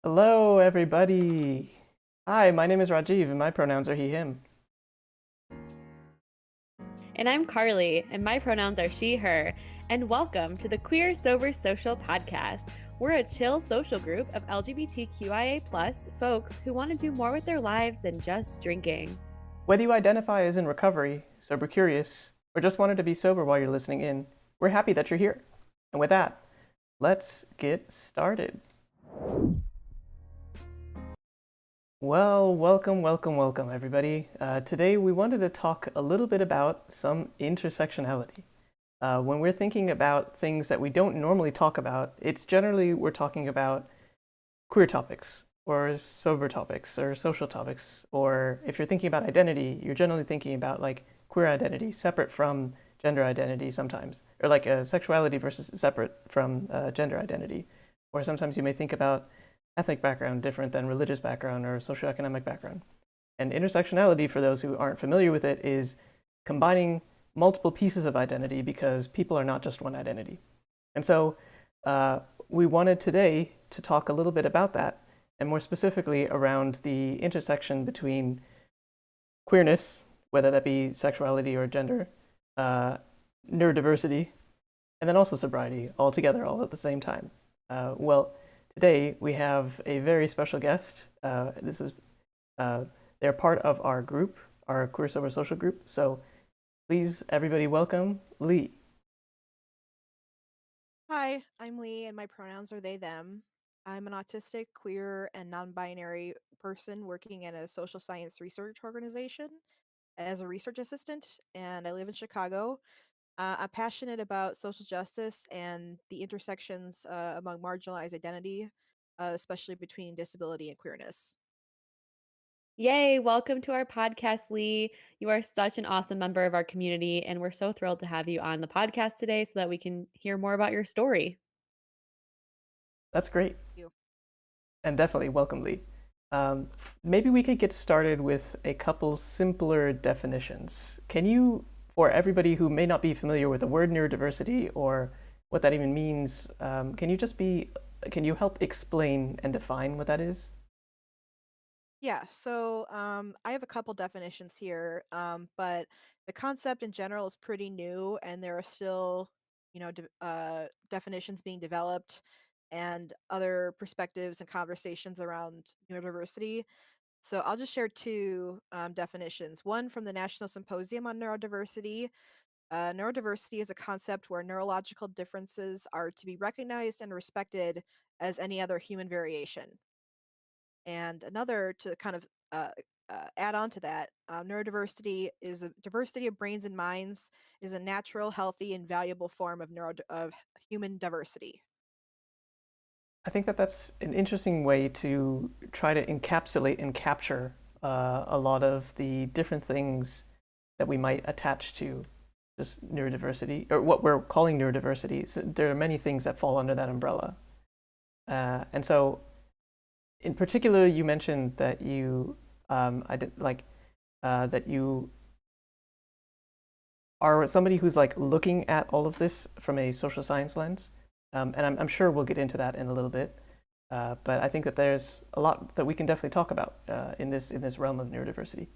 Hello, everybody. Hi, my name is Rajiv, and my pronouns are he, him. And I'm Carly, and my pronouns are she, her. And welcome to the Queer Sober Social Podcast. We're a chill social group of LGBTQIA folks who want to do more with their lives than just drinking. Whether you identify as in recovery, sober curious, or just wanted to be sober while you're listening in, we're happy that you're here. And with that, let's get started. Well, welcome, everybody. Today we wanted to talk a little bit about some intersectionality. When we're thinking about things that we don't normally talk about, it's generally we're talking about queer topics or sober topics or social topics, or if you're thinking about identity, you're generally thinking about like queer identity separate from gender identity sometimes, or like sexuality versus separate from gender identity. Or sometimes you may think about ethnic background different than religious background or socioeconomic background. And intersectionality, for those who aren't familiar with it, is combining multiple pieces of identity because people are not just one identity. And so uh, we wanted today to talk a little bit about that, and more specifically around the intersection between queerness, whether that be sexuality or gender, uh, neurodiversity, and then also sobriety, all together, all at the same time. Well, today we have a very special guest. This is uh, they're part of our group, our Queer Sober Social group. So please, everybody, welcome Lee. Hi, I'm Lee, and my pronouns are they, them. I'm an autistic, queer, and non binary person working in a social science research organization as a research assistant, and I live in Chicago. I'm passionate about social justice and the intersections among marginalized identity, especially between disability and queerness. Yay, welcome to our podcast, Lee. You are such an awesome member of our community, and we're so thrilled to have you on the podcast today so that we can hear more about your story. That's great. You. And definitely welcome, Lee. Maybe we could get started with a couple simpler definitions. Can you, for everybody who may not be familiar with the word neurodiversity or what that even means, can you help explain and define what that is? Yeah, so I have a couple definitions here, but the concept in general is pretty new, and there are still, definitions being developed and other perspectives and conversations around neurodiversity. So I'll just share two definitions. One from the National Symposium on Neurodiversity. Neurodiversity is a concept where neurological differences are to be recognized and respected as any other human variation. And another to kind of add on to that, neurodiversity is a diversity of brains and minds is a natural, healthy, and valuable form of of human diversity. I think that that's an interesting way to try to encapsulate and capture a lot of the different things that we might attach to just neurodiversity, or what we're calling neurodiversity. So there are many things that fall under that umbrella. And so, in particular, you mentioned that I did like, that you are somebody who's like looking at all of this from a social science lens. And I'm sure we'll get into that in a little bit. But I think that there's a lot that we can definitely talk about in this realm of neurodiversity.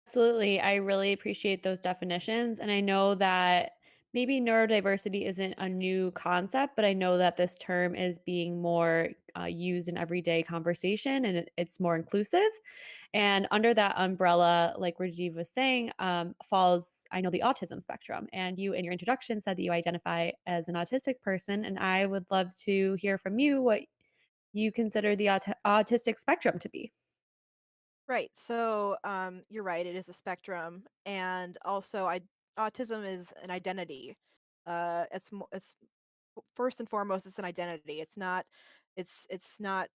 Absolutely. I really appreciate those definitions. And I know that maybe neurodiversity isn't a new concept, but I know that this term is being more used in everyday conversation and it's more inclusive. And under that umbrella, like Rajiv was saying, falls, I know, the autism spectrum. And you, in your introduction, said that you identify as an autistic person. And I would love to hear from you what you consider the autistic spectrum to be. Right. So you're right. It is a spectrum, and also, autism is an identity. It's first and foremost, it's an identity. It's not. It's not.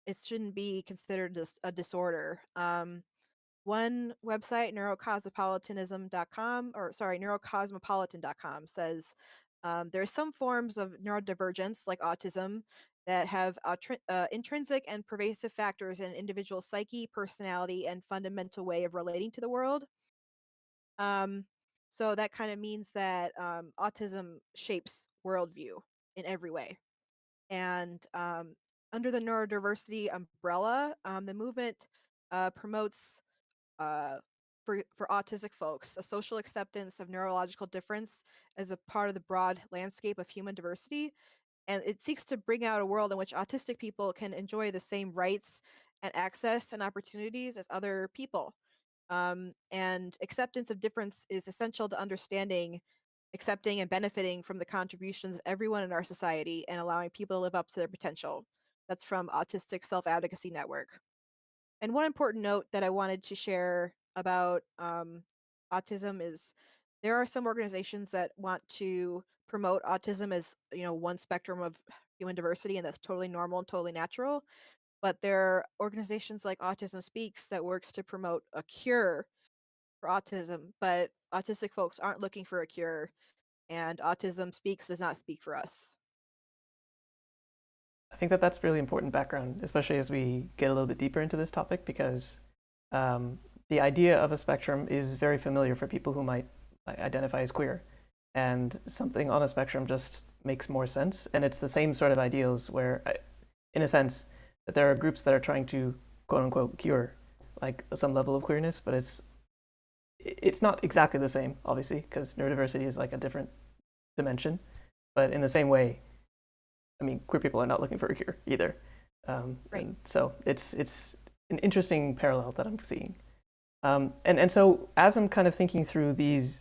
It shouldn't be considered a disorder. One website, neurocosmopolitanism.com says there are some forms of neurodivergence, like autism, that have intrinsic and pervasive factors in an individual's psyche, personality, and fundamental way of relating to the world. Um, so that kind of means that autism shapes worldview in every way. And under the neurodiversity umbrella, the movement promotes uh, for autistic folks a social acceptance of neurological difference as a part of the broad landscape of human diversity, and it seeks to bring out a world in which autistic people can enjoy the same rights and access and opportunities as other people. And acceptance of difference is essential to understanding, accepting, and benefiting from the contributions of everyone in our society and allowing people to live up to their potential. That's from Autistic Self Advocacy Network. And one important note that I wanted to share about autism is there are some organizations that want to promote autism as one spectrum of human diversity, and that's totally normal and totally natural. But there are organizations like Autism Speaks that works to promote a cure for autism, but autistic folks aren't looking for a cure, and Autism Speaks does not speak for us. I think that that's really important background, especially as we get a little bit deeper into this topic, because um, the idea of a spectrum is very familiar for people who might identify as queer. And something on a spectrum just makes more sense. And it's the same sort of ideals where, in a sense, that there are groups that are trying to quote unquote cure like some level of queerness, but it's not exactly the same, obviously, because neurodiversity is like a different dimension. But in the same way, I mean, queer people are not looking for a cure either. Right. And so it's an interesting parallel that I'm seeing. And so as I'm kind of thinking through these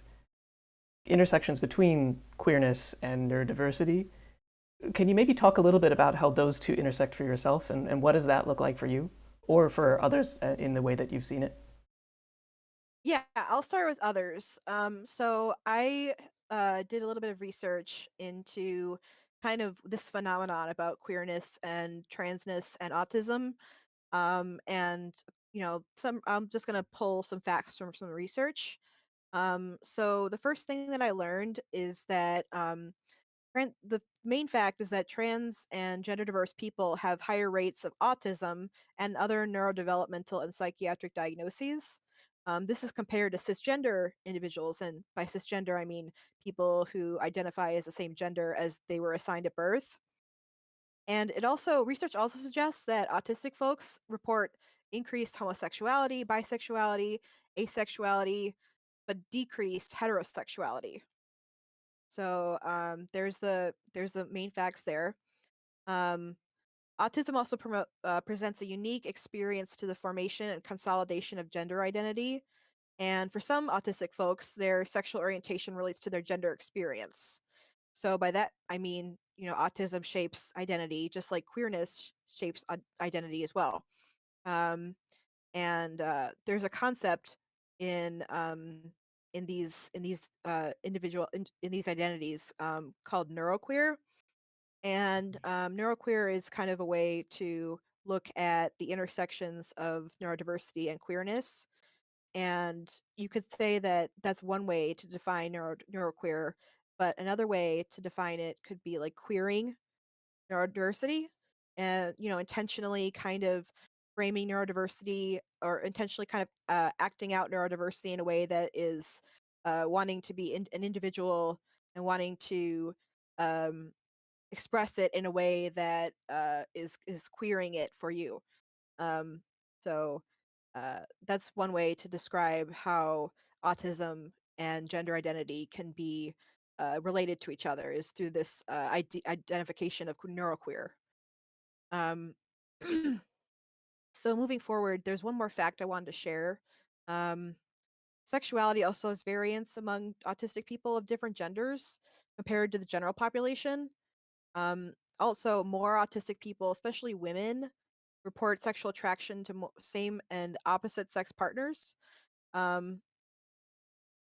intersections between queerness and neurodiversity, can you maybe talk a little bit about how those two intersect for yourself, and what does that look like for you or for others in the way that you've seen it? Yeah, I'll start with others. So I did a little bit of research into kind of this phenomenon about queerness and transness and autism. And some I'm just gonna pull some facts from some research. So the first thing that I learned is that the main fact is that trans and gender diverse people have higher rates of autism and other neurodevelopmental and psychiatric diagnoses. This is compared to cisgender individuals, and by cisgender I mean people who identify as the same gender as they were assigned at birth. And research also suggests that autistic folks report increased homosexuality, bisexuality, asexuality, but decreased heterosexuality. So there's the main facts there. Um, Autism also presents a unique experience to the formation and consolidation of gender identity. And for some autistic folks, their sexual orientation relates to their gender experience. So by that I mean, autism shapes identity just like queerness shapes identity as well. Um, and there's a concept in in these identities called neuroqueer, and neuroqueer is kind of a way to look at the intersections of neurodiversity and queerness. And you could say that that's one way to define neuroqueer, but another way to define it could be like queering neurodiversity, and intentionally kind of framing neurodiversity, or intentionally kind of acting out neurodiversity in a way that is wanting to be an individual and wanting to um, express it in a way that is queering it for you. um, so that's one way to describe how autism and gender identity can be related to each other, is through this identification of neuroqueer. Um, so moving forward, there's one more fact I wanted to share. Um, Sexuality also has variance among autistic people of different genders compared to the general population. Also, more autistic people, especially women, report sexual attraction to same and opposite sex partners. Um,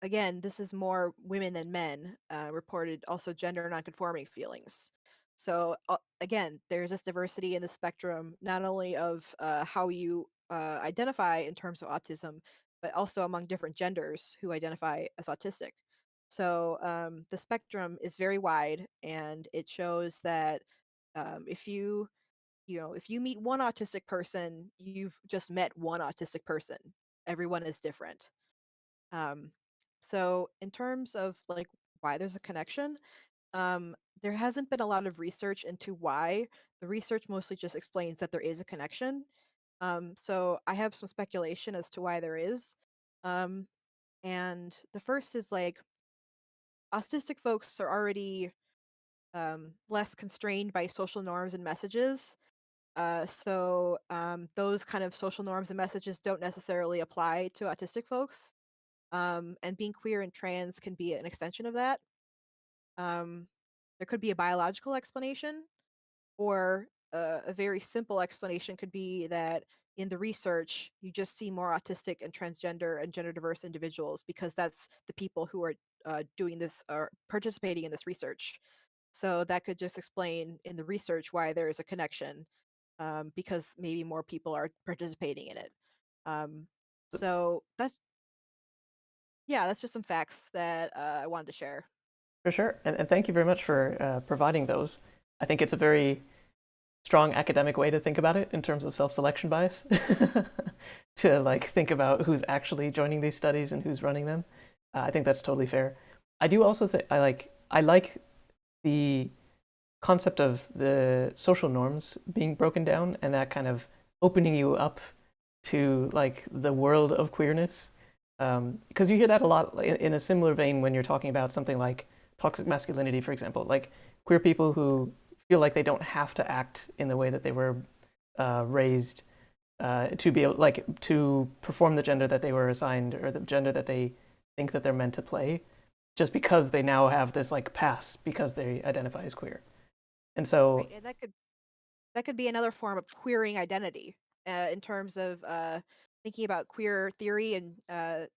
Again, this is more women than men reported also gender nonconforming feelings. So again, there's this diversity in the spectrum, not only of how you identify in terms of autism, but also among different genders who identify as autistic. So the spectrum is very wide, and it shows that if you meet one autistic person, you've just met one autistic person. Everyone is different. Um, so in terms of like why there's a connection, there hasn't been a lot of research into why. The research mostly just explains that there is a connection. So I have some speculation as to why there is. Um, and the first is like autistic folks are already less constrained by social norms and messages. So those kind of social norms and messages don't necessarily apply to autistic folks. And being queer and trans can be an extension of that. Um, there could be a biological explanation, or a very simple explanation could be that in the research, you just see more autistic and transgender and gender diverse individuals because that's the people who are doing this or participating in this research. So that could just explain in the research why there is a connection, because maybe more people are participating in it. Um, so that's yeah, that's just some facts that I wanted to share. For sure. And thank you very much for providing those. I think it's a very strong academic way to think about it in terms of self-selection bias to like think about who's actually joining these studies and who's running them. I think that's totally fair. I do also think I like the concept of the social norms being broken down and that kind of opening you up to like the world of queerness. Because you hear that a lot in a similar vein when you're talking about something like toxic masculinity, for example, like queer people who feel like they don't have to act in the way that they were raised to be able, like to perform the gender that they were assigned or the gender that they think that they're meant to play, just because they now have this like pass because they identify as queer. And Right, so and that could be another form of queering identity, in terms of thinking about queer theory, and the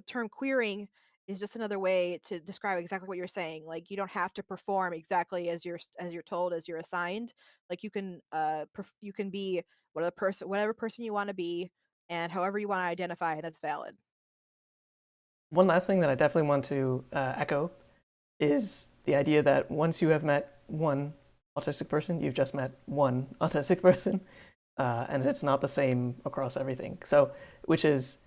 term queering is just another way to describe exactly what you're saying. Like, you don't have to perform exactly as you're told, as you're assigned. Like, you can you can be whatever person you want to be, and however you want to identify, that's valid. one last thing that I definitely want to echo is the idea that once you have met one autistic person, you've just met one autistic person, and it's not the same across everything. So, which is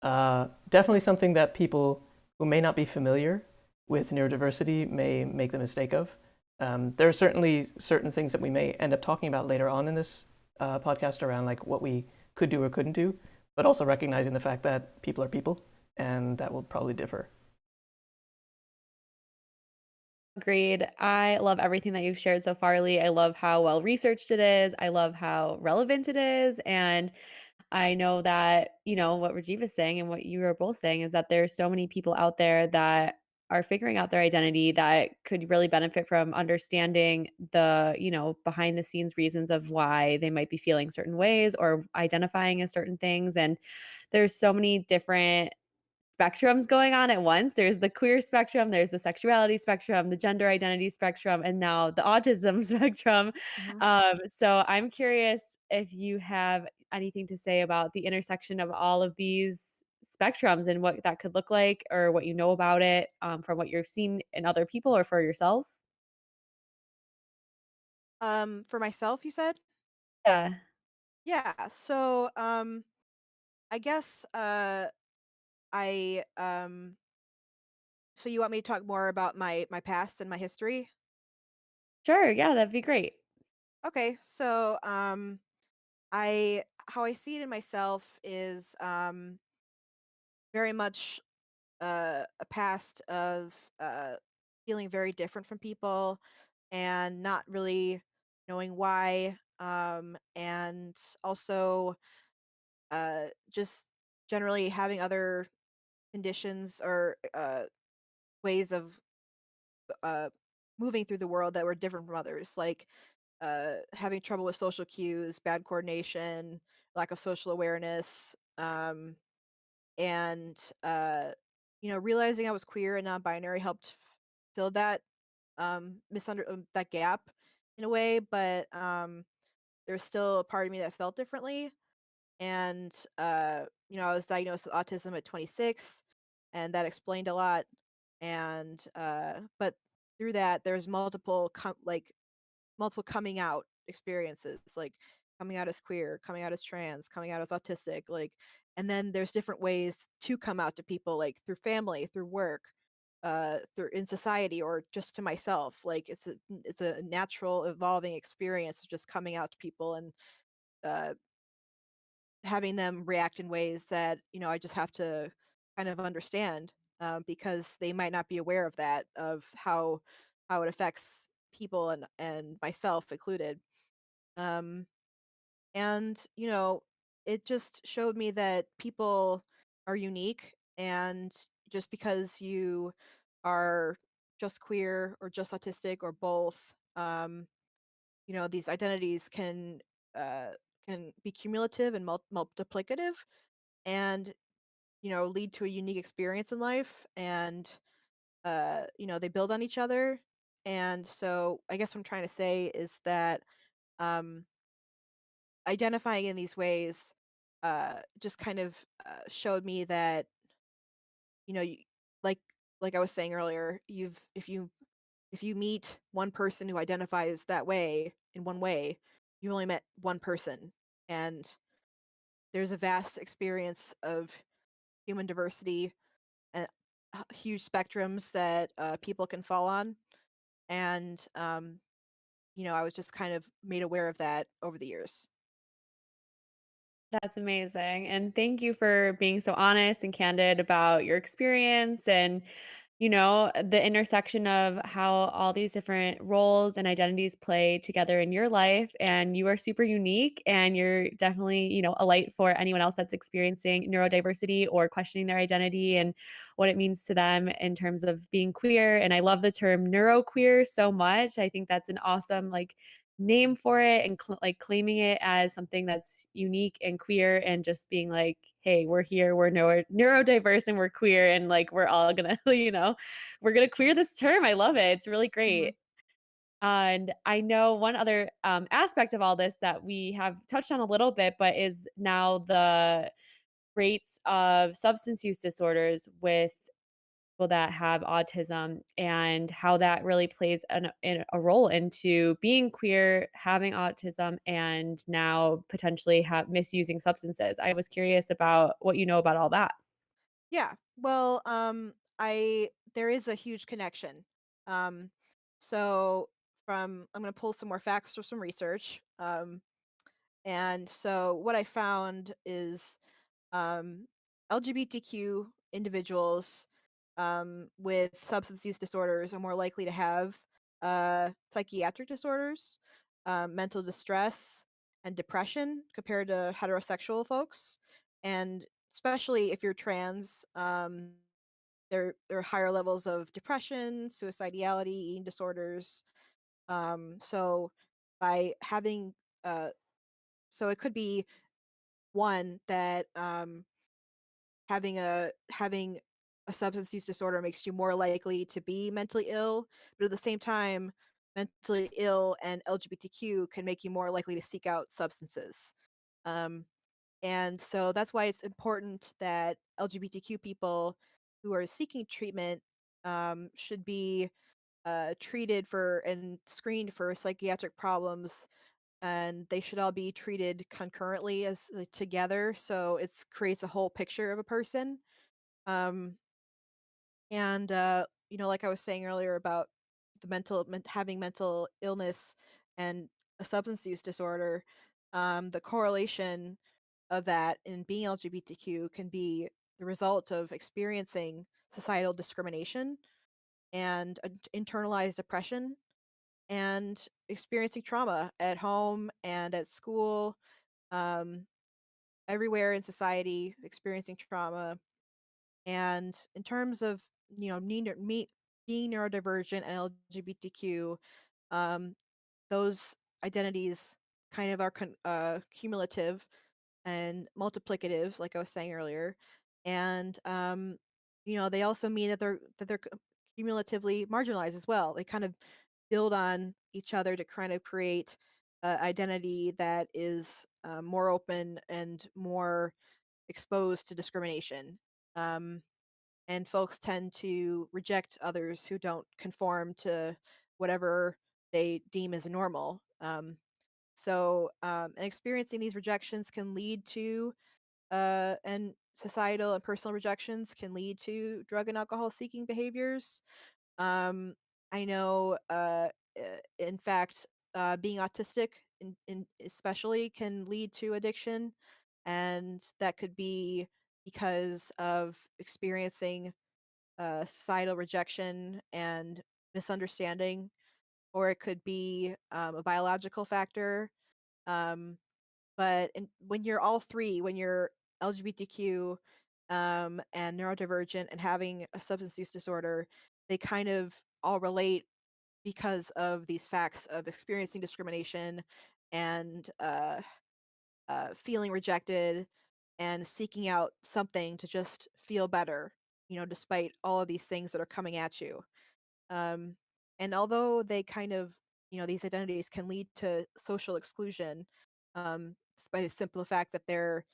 definitely something that people who may not be familiar with neurodiversity may make the mistake of. There are certainly certain things that we may end up talking about later on in this podcast around like what we could do or couldn't do, but also recognizing the fact that people are people, and that will probably differ. Agreed. I love everything that you've shared so far, Lee. I love how well researched it is. I love how relevant it is. And I know that, what Rajiv is saying and what you are both saying is that there's so many people out there that are figuring out their identity that could really benefit from understanding the, behind the scenes reasons of why they might be feeling certain ways or identifying as certain things. And there's so many different spectrums going on at once. There's the queer spectrum, there's the sexuality spectrum, the gender identity spectrum, and now the autism spectrum. Hmm. So I'm curious if you have anything to say about the intersection of all of these spectrums and what that could look like, or what you know about it, from what you've seen in other people or for yourself. For myself, you said? Yeah. Yeah. So I guess I so you want me to talk more about my past and my history? Sure. Yeah, that'd be great. Okay. So I how I see it in myself is very much a past of feeling very different from people and not really knowing why, and also just generally having other conditions or ways of uh, moving through the world that were different from others, like having trouble with social cues, bad coordination, lack of social awareness, and realizing I was queer and non-binary helped fill that that gap in a way. But there's still a part of me that felt differently, and I was diagnosed with autism at 26, and that explained a lot. And but through that, there's multiple coming out experiences, like coming out as queer, coming out as trans, coming out as autistic, like, and then there's different ways to come out to people, like through family, through work. in society or just to myself. Like it's a natural evolving experience of just coming out to people and uh, having them react in ways that I just have to kind of understand, because they might not be aware of that, of how it affects people and myself included. Um, and it just showed me that people are unique, and just because you are just queer or just autistic or both, these identities uh, can be cumulative and multiplicative, and lead to a unique experience in life, and they build on each other. And so I guess what I'm trying to say is that um identifying in these ways just kind of showed me that you like like I was saying earlier, if you meet one person who identifies that way in one way, you only met one person, and there's a vast experience of human diversity and huge spectrums that people can fall on. And I was just kind of made aware of that over the years. That's amazing. And thank you for being so honest and candid about your experience and, the intersection of how all these different roles and identities play together in your life. And you are super unique and you're definitely, a light for anyone else that's experiencing neurodiversity or questioning their identity and what it means to them in terms of being queer. And I love the term neuroqueer so much. I think that's an awesome, like, name for it and like claiming it as something that's unique and queer and just being like, hey, we're here, we're neurodiverse and we're queer and like we're all gonna, we're gonna queer this term. I love it. It's really Hmm. great. And I know one other aspect of all this that we have touched on a little bit, but is now the rates of substance use disorders with people that have autism and how that really plays a role into being queer, having autism, and now potentially misusing substances. I was curious about what you know about all that. Yeah. Well, I there is a huge connection. Um, so I'm going to pull some more facts from some research. And so what I found is um, LGBTQ individuals with substance use disorders are more likely to have psychiatric disorders, mental distress, and depression compared to heterosexual folks. And especially if you're trans, there are higher levels of depression, suicidality, eating disorders. So by having, uh, so it could be one that having a substance use disorder makes you more likely to be mentally ill, but at the same time, mentally ill and LGBTQ can make you more likely to seek out substances. Um, and so that's why it's important that LGBTQ people who are seeking treatment should be treated for and screened for psychiatric problems, and they should all be treated concurrently as together, so it's creates a whole picture of a person. Um, and like I was saying earlier about having mental illness and a substance use disorder, the correlation of that in being LGBTQ can be the result of experiencing societal discrimination and internalized depression and experiencing trauma at home and at school, um, everywhere in society, experiencing trauma. And in terms of being neurodivergent and LGBTQ, um, those identities kind of are cumulative and multiplicative, like I was saying earlier, and they also mean that they're cumulatively marginalized as well. They kind of build on each other to kind of create identity that is more open and more exposed to discrimination. Um, and folks tend to reject others who don't conform to whatever they deem as normal. And experiencing these rejections can lead to and societal and personal rejections can lead to drug and alcohol seeking behaviors. Um, I know, in fact, being autistic, in especially, can lead to addiction, and that could be because of experiencing societal rejection and misunderstanding, or it could be a biological factor. Um, when you're all three, when you're LGBTQ, and neurodivergent and having a substance use disorder, they kind of all relate because of these facts of experiencing discrimination and feeling rejected and seeking out something to just feel better, despite all of these things that are coming at you. Um, and although they kind of, these identities can lead to social exclusion, by the simple fact that they're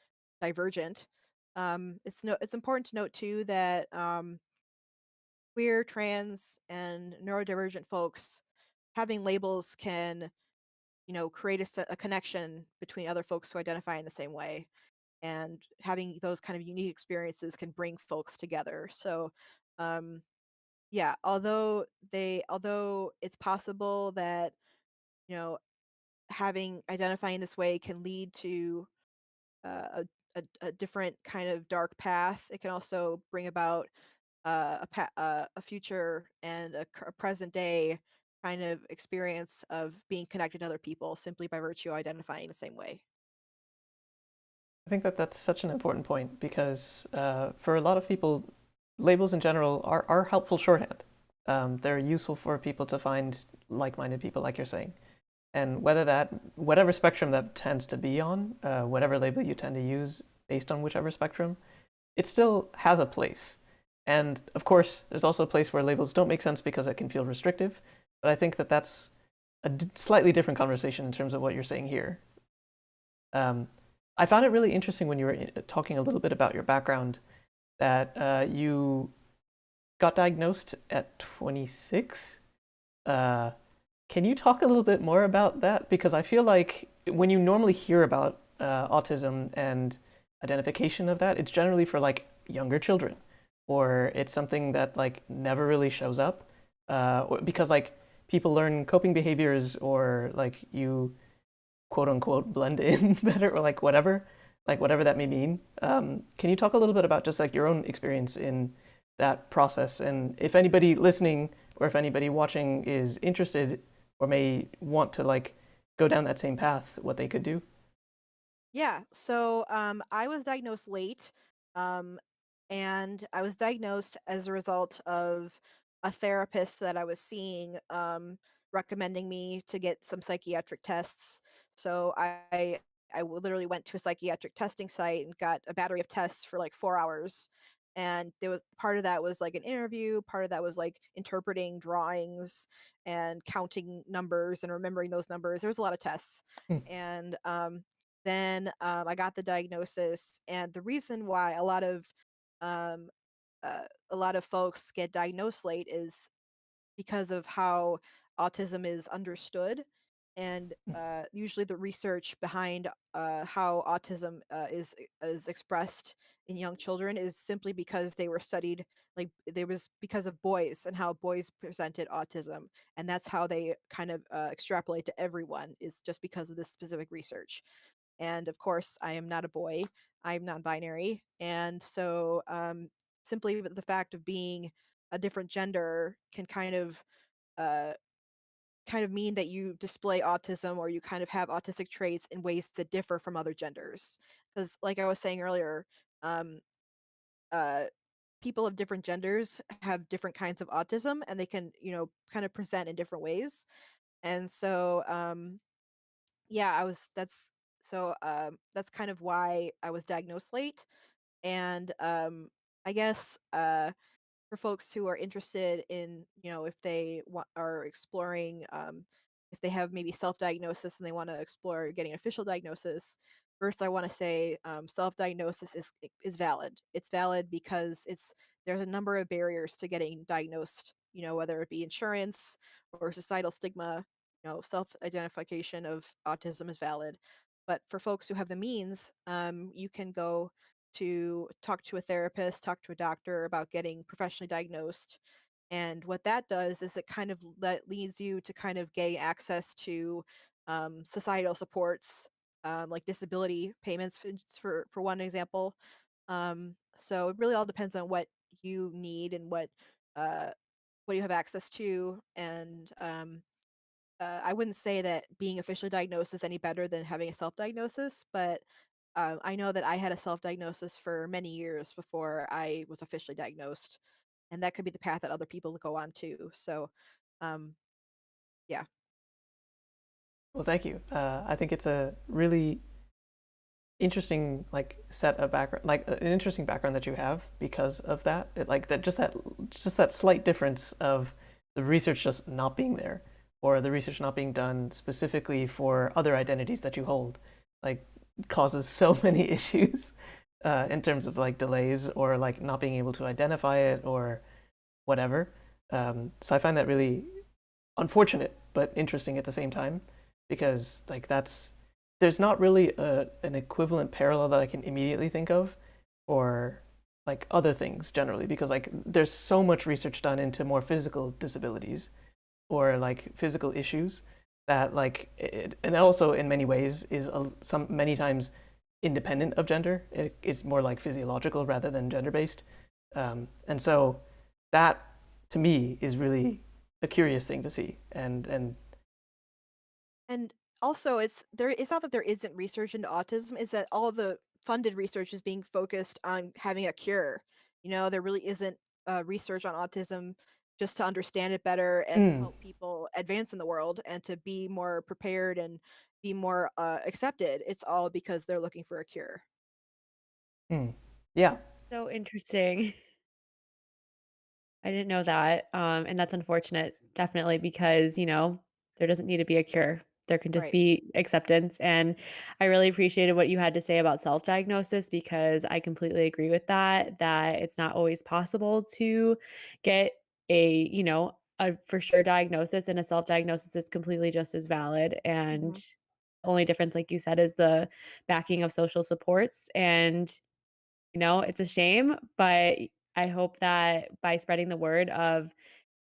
divergent. It's important to note too that queer, trans, and neurodivergent folks having labels can, create a connection between other folks who identify in the same way, and having those kind of unique experiences can bring folks together. So, um, yeah, although it's possible that, you know, having identifying this way can lead to a different kind of dark path, it can also bring about a future and a present day kind of experience of being connected to other people simply by virtue of identifying the same way. I think that that's such an important point because for a lot of people, labels in general are helpful shorthand. They're useful for people to find like-minded people, like you're saying. And whatever spectrum that tends to be on, whatever label you tend to use based on whichever spectrum, it still has a place. And of course, there's also a place where labels don't make sense because it can feel restrictive. But I think that that's a slightly different conversation in terms of what you're saying here. Um, I found it really interesting when you were talking a little bit about your background that you got diagnosed at 26. Uh, can you talk a little bit more about that? Because I feel like when you normally hear about autism and identification of that, it's generally for like younger children, or it's something that like never really shows up because like people learn coping behaviors or like you quote unquote blend in better or like whatever that may mean. Can you talk a little bit about just like your own experience in that process? And if anybody listening or if anybody watching is interested or may want to like go down that same path, what they could do? Yeah, so I was diagnosed late, um, and I was diagnosed as a result of a therapist that I was seeing, recommending me to get some psychiatric tests. So literally went to a psychiatric testing site and got a battery of tests for like 4 hours. And there was part of that was like an interview, part of that was like interpreting drawings and counting numbers and remembering those numbers. There was a lot of tests. Hmm. And then I got the diagnosis, and the reason why um, a lot of folks get diagnosed late is because of how autism is understood. And usually, the research behind how autism is expressed in young children is simply because they were studied, like there was because of boys and how boys presented autism, and that's how they kind of extrapolate to everyone is just because of this specific research. And of course, I am not a boy. I'm non-binary, and so simply the fact of being a different gender can uh, kind of mean that you display autism or you kind of have autistic traits in ways that differ from other genders. Because, like I was saying earlier, um, uh, people of different genders have different kinds of autism, and they can, kind of present in different ways. And so, yeah, I was. That's kind of why I was diagnosed late. And I guess for folks who are interested in, if they are exploring, if they have maybe self-diagnosis and they want to explore getting an official diagnosis. First, I want to say self-diagnosis is valid. It's valid because there's a number of barriers to getting diagnosed. Whether it be insurance or societal stigma. Self-identification of autism is valid. But for folks who have the means, you can go to talk to a therapist, talk to a doctor about getting professionally diagnosed. And what that does is it kind of leads you to kind of gain access to societal supports, like disability payments, for one example. So it really all depends on what you need and uh, what you have access to. And I wouldn't say that being officially diagnosed is any better than having a self-diagnosis, but I know that I had a self-diagnosis for many years before I was officially diagnosed, and that could be the path that other people go on too. So, um, yeah, Well, thank you. I think it's a really interesting like set of background, like an interesting background that you have because of that. Like that slight difference of the research just not being there, or the research not being done specifically for other identities that you hold, like causes so many issues in terms of like delays or like not being able to identify it or whatever. So I find that really unfortunate but interesting at the same time because like that's there's not really an equivalent parallel that I can immediately think of or like other things generally because like there's so much research done into more physical disabilities or like physical issues that like and also in many ways is some many times independent of gender. It's more like physiological rather than gender based, and so that to me is really a curious thing to see. And and also it's not that there isn't research into autism; is that all the funded research is being focused on having a cure. You know, there really isn't research on autism just to understand it better and to mm, help people advance in the world and to be more prepared and be more accepted. It's all because they're looking for a cure. mm, yeah, So interesting. I didn't know that, and that's unfortunate, definitely, because, there doesn't need to be a cure. There can just Right. be acceptance, and I really appreciated what you had to say about self-diagnosis because I completely agree with that it's not always possible to get a for sure diagnosis, and a self-diagnosis is completely just as valid, and Hmm. only difference, like you said, is the backing of social supports, and it's a shame, but I hope that by spreading the word of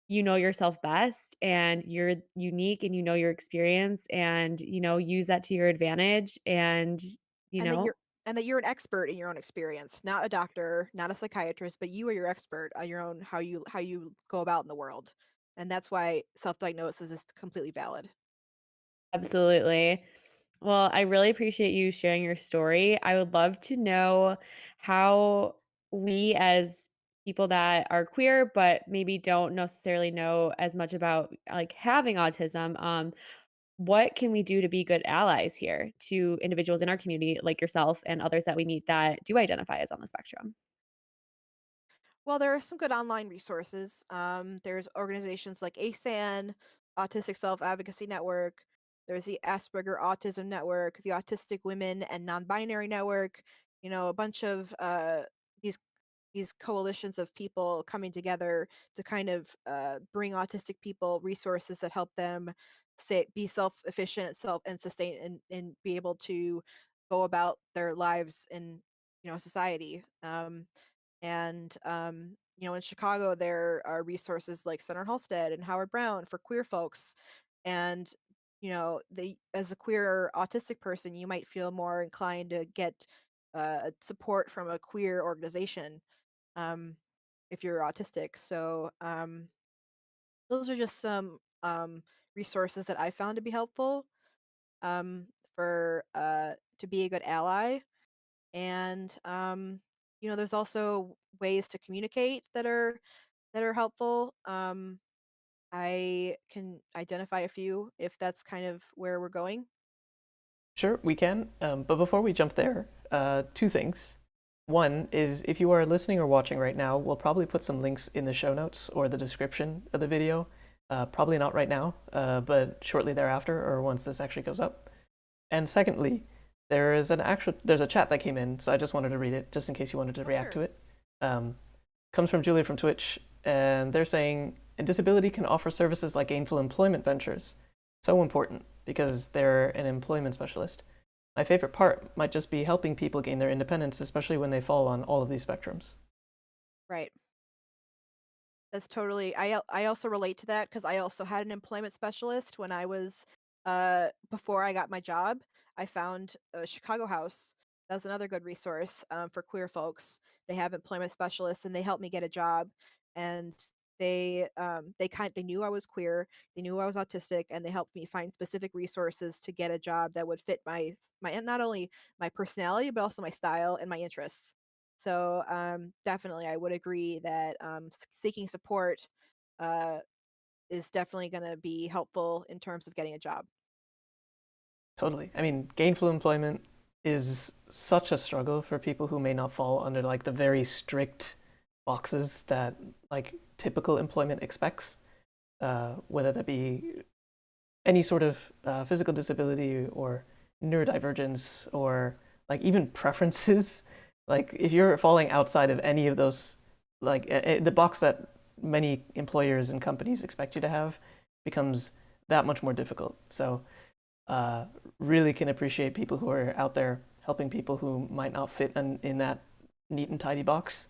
you know yourself best and you're unique and you know your experience and use that to your advantage and you And that know you're an expert in your own experience, not a doctor, not a psychiatrist, but you are your expert on your own how you go about in the world. And that's why self-diagnosis is completely valid. absolutely. Well, I really appreciate you sharing your story. I would love to know how we as people that are queer but maybe don't necessarily know as much about like having autism what can we do to be good allies here to individuals in our community like yourself and others that we meet that do identify as on the spectrum? Well, there are some good online resources. There's organizations like ASAN, Autistic Self Advocacy Network. There's the Asperger Autism Network, the Autistic Women and Non-Binary Network. You know, a bunch of these these coalitions of people coming together to kind of bring autistic people resources that help them be self-efficient, self and sustain and be able to go about their lives in society. And in Chicago, there are resources like Center Halstead and Howard Brown for queer folks. And they, as a queer autistic person, you might feel more inclined to get support from a queer organization um, if you're autistic. So those are just some resources that I found to be helpful um, for to be a good ally. And there's also ways to communicate that are helpful. I can identify a few if that's kind of where we're going. sure we can. But before we jump there, two things. One is if you are listening or watching right now, we'll probably put some links in the show notes or the description of the video. Probably not right now, but shortly thereafter or once this actually goes up. And secondly, there's a chat that came in, so I just wanted to read it just in case you wanted to Oh, react sure. to it. Um, Comes from Julia from Twitch, and they're saying disability can offer services like gainful employment ventures. So important because they're an employment specialist. my favorite part might just be helping people gain their independence, especially when they fall on all of these spectrums. Right. That's totally I also relate to that because I also had an employment specialist when I was before I got my job. I found a Chicago House. That's another good resource for queer folks. They have employment specialists and they helped me get a job. And they knew I was queer, they knew I was autistic, and they helped me find specific resources to get a job that would fit my not only my personality but also my style and my interests. So, definitely, I would agree that seeking support uh, is definitely going to be helpful in terms of getting a job. Totally. I mean, gainful employment is such a struggle for people who may not fall under like the very strict boxes that like typical employment expects, whether that be any sort of physical disability or neurodivergence or like even preferences. Like if you're falling outside of any of those, like the box that many employers and companies expect you to have becomes that much more difficult. So uh, really can appreciate people who are out there helping people who might not fit in that neat and tidy box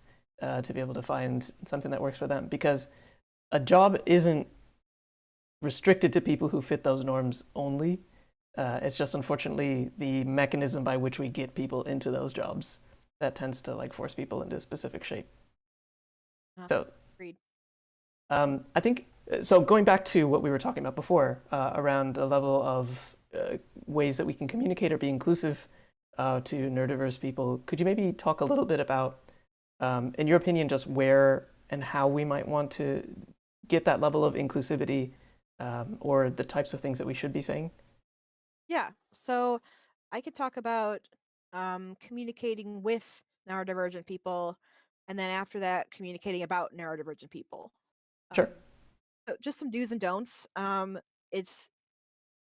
to be able to find something that works for them. Because a job isn't restricted to people who fit those norms only. It's just unfortunately the mechanism by which we get people into those jobs that tends to like force people into a specific shape. Uh, So Agreed. I think so. Going back to what we were talking about before around the level of ways that we can communicate or be inclusive to neurodiverse people, could you maybe talk a little bit about, in your opinion, just where and how we might want to get that level of inclusivity or the types of things that we should be saying? Yeah. So I could talk about communicating with neurodivergent people, and then after that, communicating about neurodivergent people. Sure. Um, so just some do's and don'ts. It's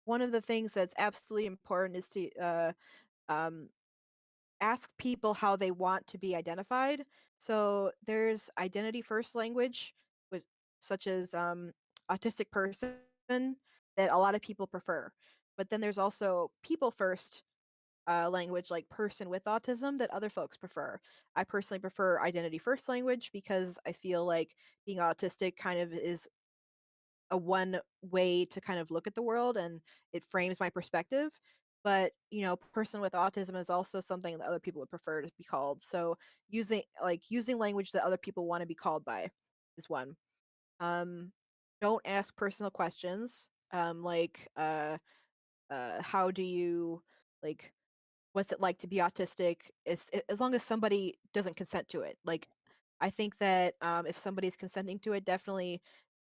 one of the things that's absolutely important is to um, ask people how they want to be identified. So there's identity first language, with, such as autistic person, that a lot of people prefer. But then there's also people first language, like person with autism, that other folks prefer. I personally prefer identity first language because I feel like being autistic kind of is a one way to kind of look at the world and it frames my perspective. But, person with autism is also something that other people would prefer to be called. So using language that other people want to be called by is one. Um, don't ask personal questions. How do you like what's it like to be autistic? As long as somebody doesn't consent to it. Like I think that if somebody's consenting to it, definitely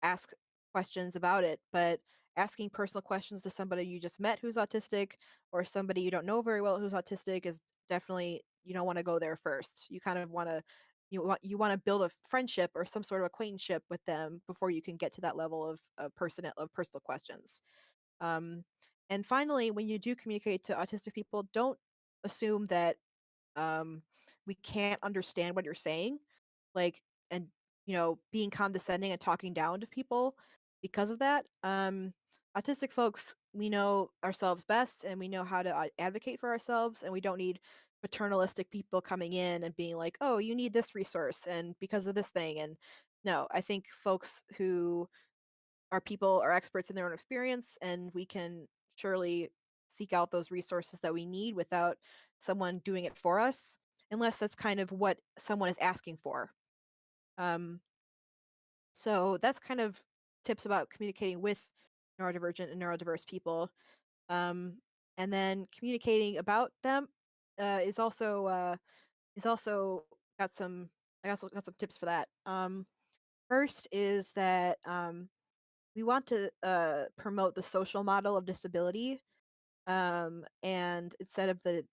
ask questions about it, but asking personal questions to somebody you just met who's autistic or somebody you don't know very well who's autistic is definitely you don't want to go there first. You kind of want to you want to build a friendship or some sort of acquaintanceship with them before you can get to that level of personal questions. Um, and finally, when you do communicate to autistic people, don't assume that um, we can't understand what you're saying, like, and being condescending and talking down to people because of that. Autistic folks, we know ourselves best, and we know how to advocate for ourselves, and we don't need paternalistic people coming in and being like, "Oh, you need this resource, and because of this thing." And no, I think folks who are people are experts in their own experience, and we can surely seek out those resources that we need without someone doing it for us, unless that's kind of what someone is asking for. Um, so that's kind of tips about communicating with neurodivergent and neurodiverse people. Um, and then communicating about them is also got some I also got some tips for that. First is that we want to promote the social model of disability, and instead of the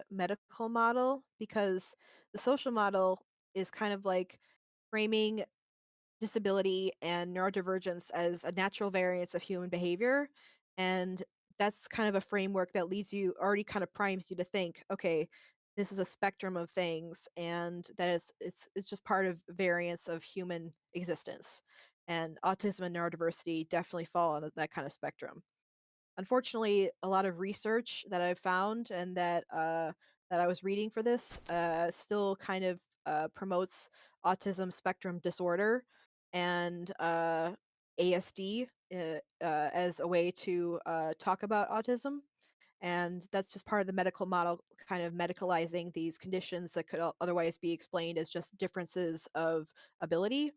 medical model, because the social model is kind of like framing disability and neurodivergence as a natural variance of human behavior. And that's kind of a framework that leads you already kind of primes you to think, okay, this is a spectrum of things and that it's just part of variance of human existence. And autism and neurodiversity definitely fall on that kind of spectrum. unfortunately, a lot of research that I've found and that I was reading for this still kind of promotes autism spectrum disorder and ASD as a way to talk about autism. And that's just part of the medical model, kind of medicalizing these conditions that could otherwise be explained as just differences of ability.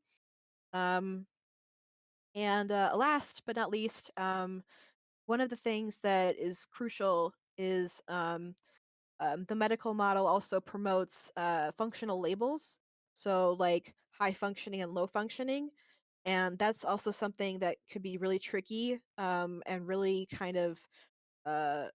Um, and last but not least, one of the things that is crucial is the medical model also promotes functional labels. So, like high functioning and low functioning. And that's also something that could be really tricky and really kind of uh,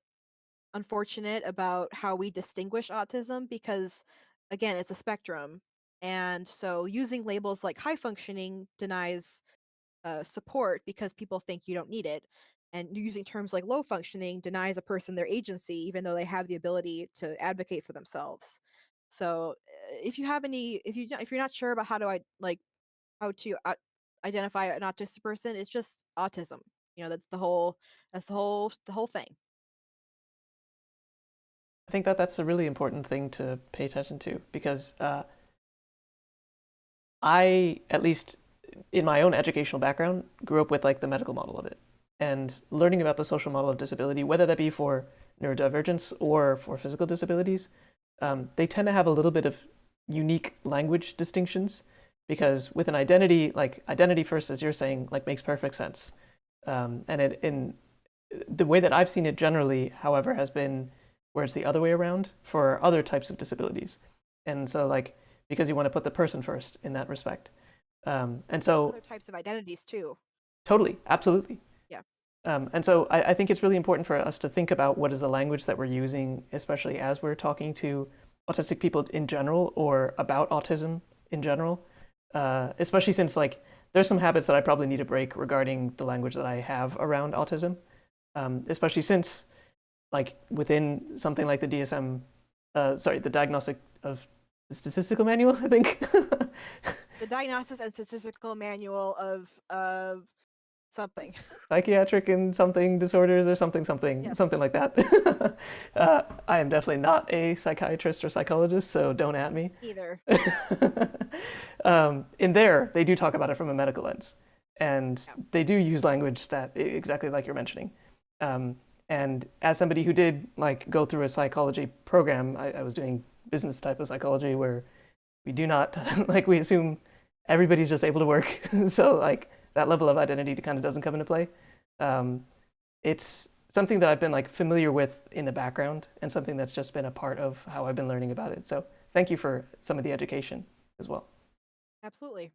unfortunate about how we distinguish autism because, again, it's a spectrum. And so using labels like high functioning denies support because people think you don't need it. And using terms like low functioning denies a person their agency, even though they have the ability to advocate for themselves. So, if you have any, if you're not sure about how to identify an autistic person, it's just autism. That's the whole thing. I think that that's a really important thing to pay attention to because I, at least in my own educational background, grew up with like the medical model of it. And learning about the social model of disability, whether that be for neurodivergence or for physical disabilities, they tend to have a little bit of unique language distinctions because with an identity, like identity first, as you're saying, like makes perfect sense. And in the way that I've seen it generally, however, has been where it's the other way around for other types of disabilities. And so like, because you want to put the person first in that respect. And so Other types of identities too. totally, absolutely. Yeah. And so I think it's really important for us to think about what is the language that we're using, especially as we're talking to autistic people in general or about autism in general, especially since like there's some habits that I probably need to break regarding the language that I have around autism, especially since like within something like the DSM, the Diagnostic of Statistical Manual, I think. The Diagnosis and Statistical Manual of something. Psychiatric and something disorders or Yes. something like that. I am definitely not a psychiatrist or psychologist, so don't at me. Either. In there, they do talk about it from a medical lens, and Yeah. they do use language that exactly like you're mentioning. And as somebody who did like go through a psychology program, I was doing business type of psychology where we do not like we assume everybody's just able to work. So like that level of identity kind of doesn't come into play. It's something that I've been like familiar with in the background and something that's just been a part of how I've been learning about it. So thank you for some of the education as well. Absolutely.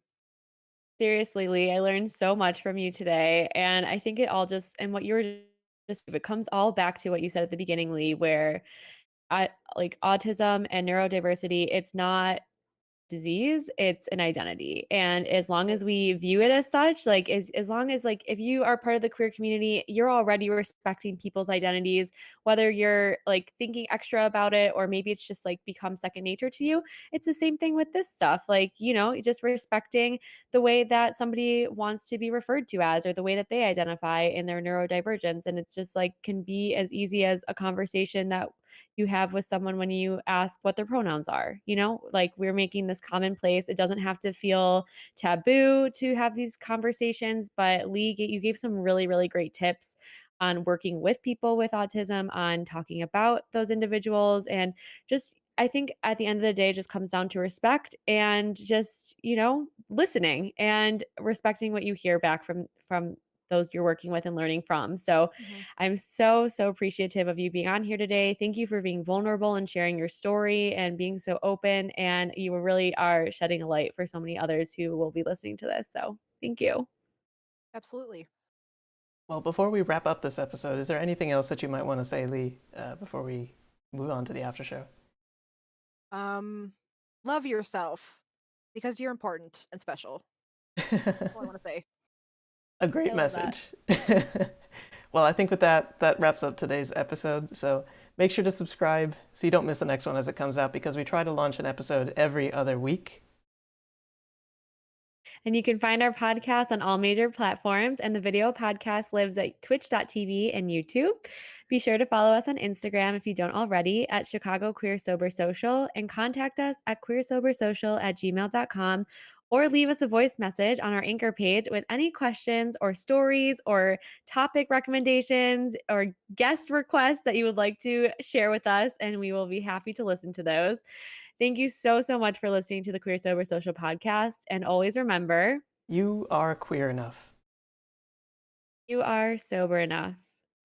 Seriously, Lee, I learned so much from you today. And I think it all just, and what you were just, it comes all back to what you said at the beginning, Lee, where like autism and neurodiversity, it's not disease, it's an identity. And as long Right. as we view it as such, like as long as like if you are part of the queer community, you're already respecting people's identities, whether you're like thinking extra about it or maybe it's just like become second nature to you. It's the same thing with this stuff. Like, just respecting the way that somebody wants to be referred to as or the way that they identify in their neurodivergence. And it's just like can be as easy as a conversation that you have with someone when you ask what their pronouns are. Like we're making this commonplace. It doesn't have to feel taboo to have these conversations, but Lee, you gave some really, really great tips on working with people with autism, on talking about those individuals, and just I think at the end of the day, it just comes down to respect and just, listening and respecting what you hear back from those you're working with and learning from. So Mhm. I'm so, so appreciative of you being on here today. Thank you for being vulnerable and sharing your story and being so open. And you really are shedding a light for so many others who will be listening to this. So thank you. Absolutely. Well, before we wrap up this episode, is there anything else that you might want to say, Lee, before we move on to the after show? Um, love yourself because you're important and special. That's all I want to say. A I great love that. message. Well, I think with that, that wraps up today's episode. So make sure to subscribe so you don't miss the next one as it comes out because we try to launch an episode every other week. And you can find our podcast on all major platforms, and the video podcast lives at twitch.tv and YouTube. Be sure to follow us on Instagram if you don't already at Chicago Queer Sober Social, and contact us at queersobersocial@gmail.com, or leave us a voice message on our Anchor page with any questions or stories or topic recommendations or guest requests that you would like to share with us, and we will be happy to listen to those. Thank you so much for listening to the Queer Sober Social podcast. And always remember, You are queer enough. you are sober enough.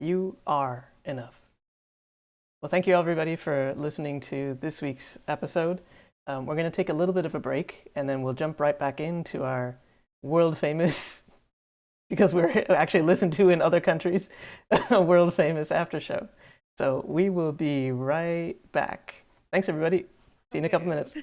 You are enough. Well, thank you everybody for listening to this week's episode. We're going to take a little bit of a break, and then we'll jump right back into our world famous, because we're actually listened to in other countries, world famous after show. So we will be right back. Thanks, everybody. See you in a couple minutes.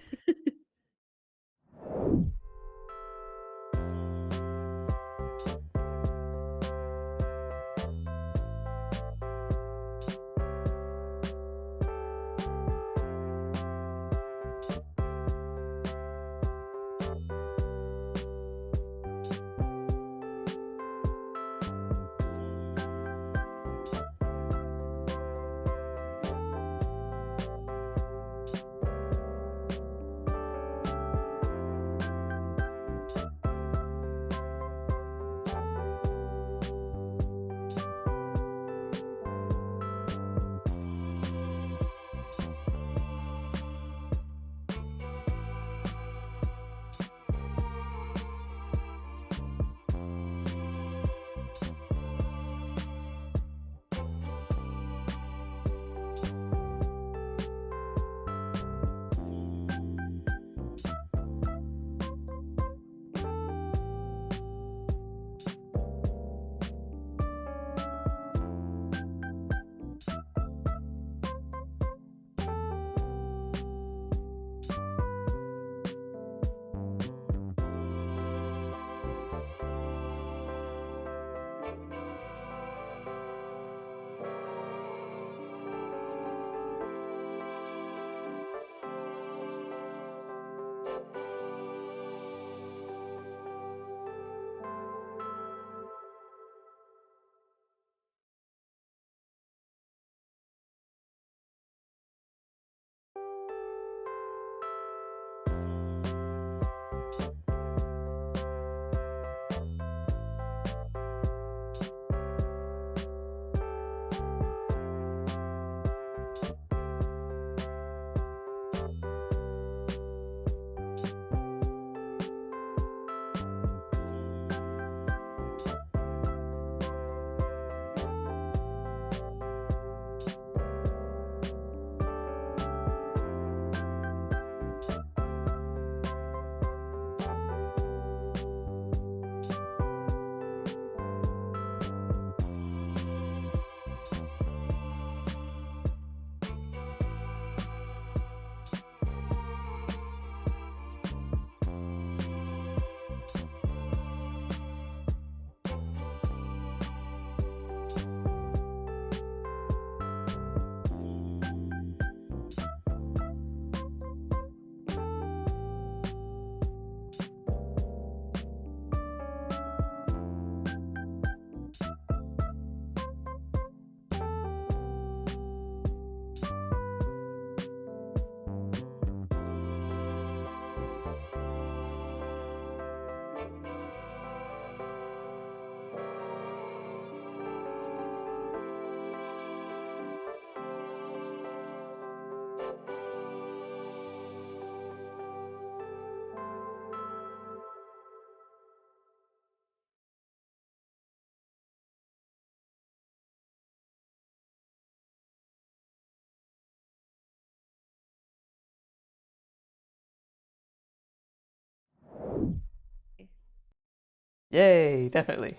Yay, definitely.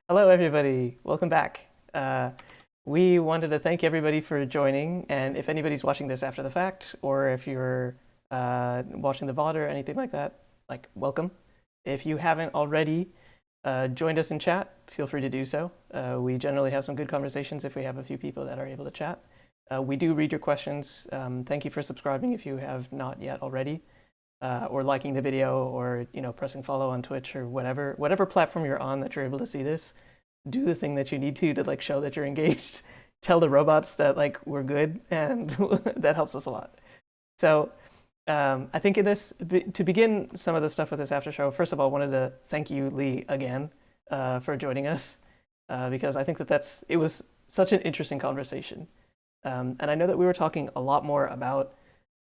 Hello, everybody. Welcome back. We wanted to thank everybody for joining, and if anybody's watching this after the fact, or if you're watching the VOD or anything like that, like, welcome. If you haven't already joined us in chat, feel free to do so. We generally have some good conversations if we have a few people that are able to chat. We do read your questions. Thank you for subscribing if you have not yet already. or liking the video, or pressing follow on Twitch or whatever platform you're on that you're able to see this. Do the thing that you need to like show that you're engaged. Tell the robots that like we're good, and that helps us a lot. So I think in this, to begin some of the stuff with this after show, first of all, I wanted to thank you, Lee, again for joining us because I think that it was such an interesting conversation. And I know that we were talking a lot more about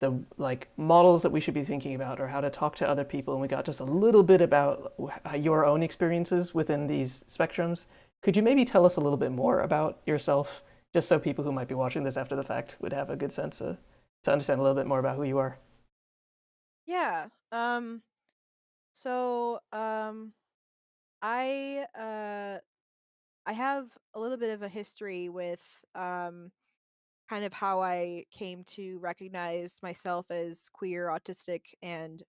the like models that we should be thinking about or how to talk to other people, and we got just a little bit about your own experiences within these spectrums. Could you maybe tell us a little bit more about yourself, just so people who might be watching this after the fact would have a good sense to understand a little bit more about who you are? Yeah. So I have a little bit of a history with kind of how I came to recognize myself as queer, autistic, and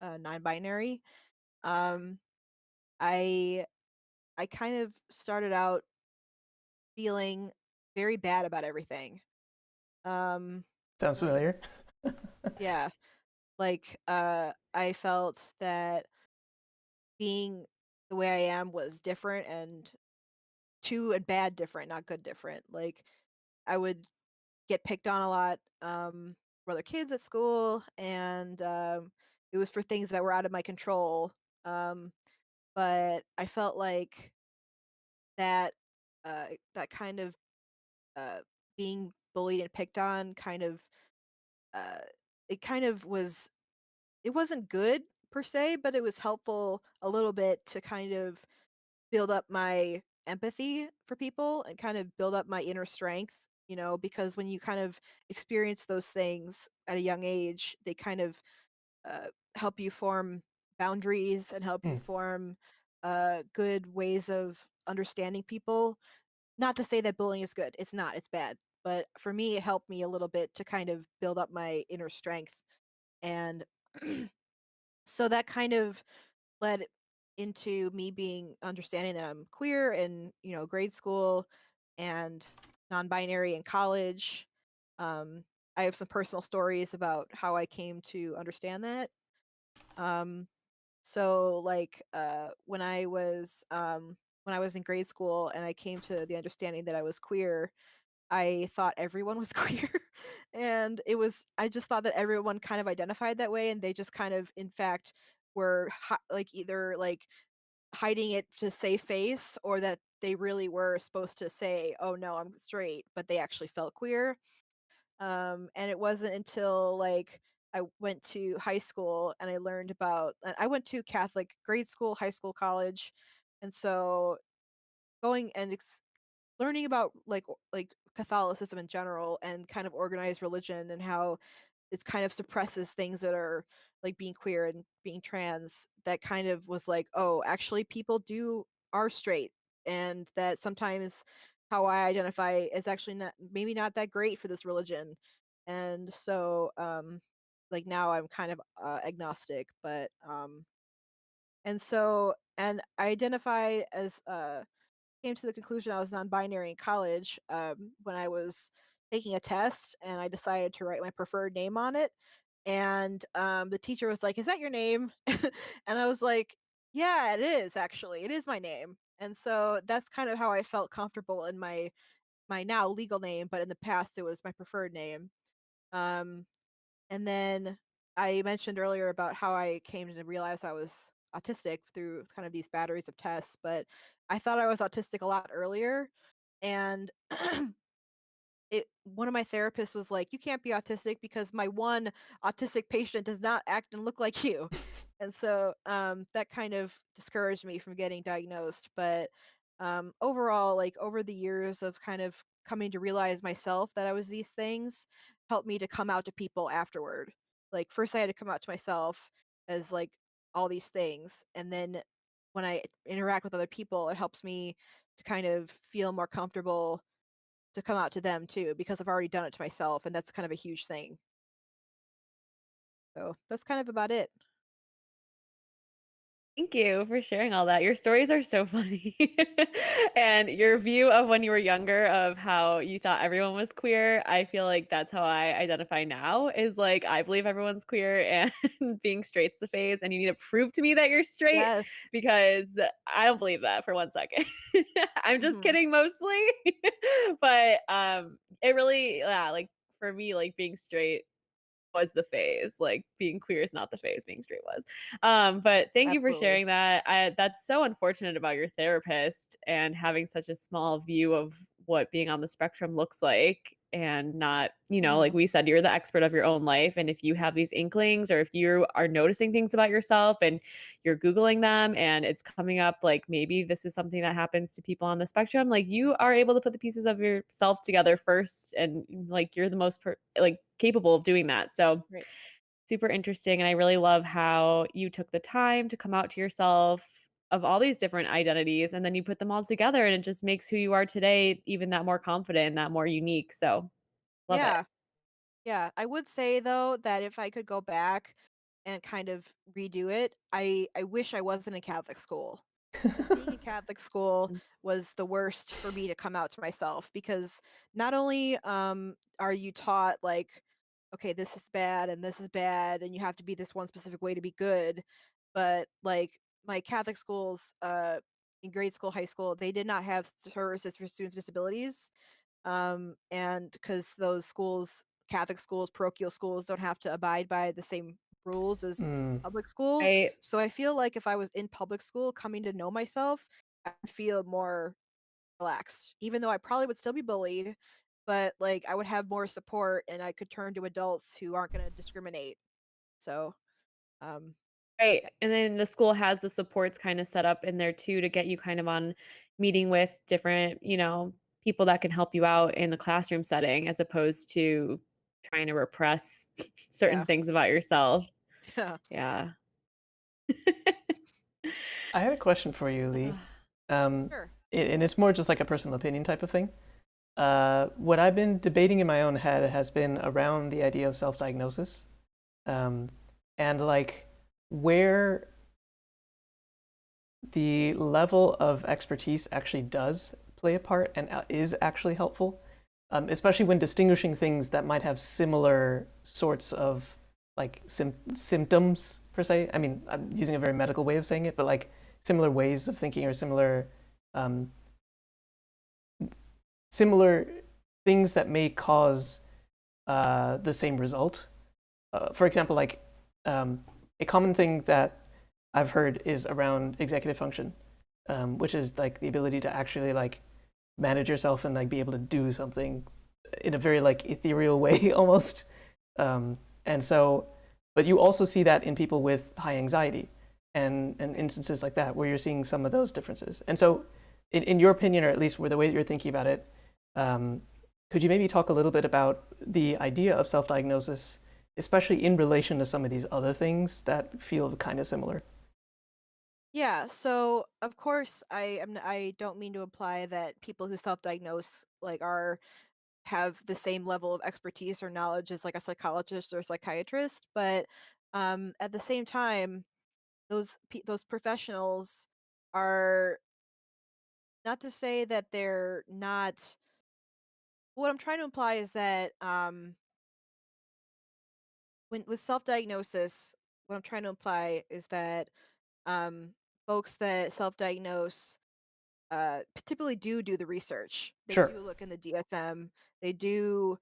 non-binary. Um, I I kind of started out feeling very bad about everything. Um, Sounds like familiar. yeah, I felt that being the way I am was different and too and bad different, not good different. Like I would get picked on a lot for other kids at school, and it was for things that were out of my control. Um, but I felt like that that kind of uh, being bullied and picked on uh, it kind of was it wasn't good per se, but it was helpful a little bit to kind of build up my empathy for people and kind of build up my inner strength, because when you kind of experience those things at a young age, they kind of uh, help you form boundaries and help you Hmm. form good ways of understanding people. Not to say that bullying is good, it's not, it's bad. But for me, it helped me a little bit to kind of build up my inner strength. And so that kind of led into me being understanding that I'm queer in, grade school and non-binary in college. Um, I have some personal stories about how I came to understand that. Um, when I was in grade school and I came to the understanding that I was queer, I thought everyone was queer, and I just thought that everyone kind of identified that way, and they just kind of, in fact, were either hiding it to save face, or that they really were supposed to say, "Oh no, I'm straight," but they actually felt queer. And it wasn't until I went to high school and I learned about. And I went to Catholic grade school, high school, college, and so going and learning about Catholicism in general and kind of organized religion and how it's kind of suppresses things that are like being queer and being trans, that kind of was like, oh, actually people do are straight, and that sometimes how I identify is actually not maybe not that great for this religion. And so now I'm kind of agnostic, but and I identify as came to the conclusion I was non-binary in college when I was taking a test and I decided to write my preferred name on it. And the teacher was like, "Is that your name?" And I was like, "Yeah, it is actually. It is my name." And so that's kind of how I felt comfortable in my now legal name, but in the past it was my preferred name. Um, and then I mentioned earlier about how I came to realize I was autistic through kind of these batteries of tests, but I thought I was autistic a lot earlier. And it one of my therapists was like, "You can't be autistic because my one autistic patient does not act and look like you." And so that kind of discouraged me from getting diagnosed. But overall, like over the years of kind of coming to realize myself that I was these things, helped me to come out to people afterward. Like first I had to come out to myself as like all these things, and then when I interact with other people, it helps me to kind of feel more comfortable to come out to them too, because I've already done it to myself, and that's kind of a huge thing. So that's kind of about it. Thank you for sharing all that. Your stories are so funny. And your view of when you were younger of how you thought everyone was queer, I feel like that's how I identify now is like I believe everyone's queer and being straight's the phase and you need to prove to me that you're straight Yes. because I don't believe that for 1 second. I'm just Mhm. kidding mostly. But it really yeah, like for me like being straight was the phase, like, being queer is not the phase, being straight was. But thank you for Absolutely. sharing that. That's so unfortunate about your therapist and having such a small view of what being on the spectrum looks like and not, like Mhm. we said, you're the expert of your own life, and if you have these inklings or if you are noticing things about yourself and you're Googling them and it's coming up like maybe this is something that happens to people on the spectrum, like you are able to put the pieces of yourself together first and like you're the most like capable of doing that. So Right. super interesting. And I really love how you took the time to come out to yourself of all these different identities and then you put them all together and it just makes who you are today even that more confident and that more unique. So love it. Yeah. Yeah, I would say though that if I could go back and kind of redo it, I wish I wasn't in Catholic school. Because being in Catholic school Mm. was the worst for me to come out to myself because not only are you taught like, okay, this is bad and this is bad and you have to be this one specific way to be good, but like my Catholic schools in grade school, high school, they did not have services for students with disabilities. And because those schools, Catholic schools, parochial schools, don't have to abide by the same rules as Mm, public school. Right. So I feel like if I was in public school coming to know myself, I'd feel more relaxed, even though I probably would still be bullied, but like I would have more support and I could turn to adults who aren't going to discriminate. So, um, Right, yeah, and then the school has the supports kinda set up in there too to get you kind of on meeting with different, people that can help you out in the classroom setting as opposed to trying to repress certain yeah, things about yourself. yeah, Yeah. I had a question for you, Lee. Ugh. sure, And it's more just like a personal opinion type of thing. What I've been debating in my own head has been around the idea of self-diagnosis, um, and like where the level of expertise actually does play a part and is actually helpful, especially when distinguishing things that might have similar sorts of like symptoms per se. I mean, I'm using a very medical way of saying it, but like similar ways of thinking or um, similar things that may cause the same result. For example, like a common thing that I've heard is around executive function, which is like the ability to actually like manage yourself and like be able to do something in a very like ethereal way almost. And so, but you also see that in people with high anxiety and instances like that where you're seeing some of those differences. And so, in your opinion, or at least with the way that you're thinking about it, um, could you maybe talk a little bit about the idea of self-diagnosis, especially in relation to some of these other things that feel kind of similar? yeah. So of course, I don't mean to imply that people who self-diagnose like are have the same level of expertise or knowledge as like a psychologist or psychiatrist, but at the same time, those professionals are not to say that they're not. What I'm trying to imply is that when with self-diagnosis, what I'm trying to imply is that um, folks that self-diagnose typically do the research. They Sure, do look in the DSM. They do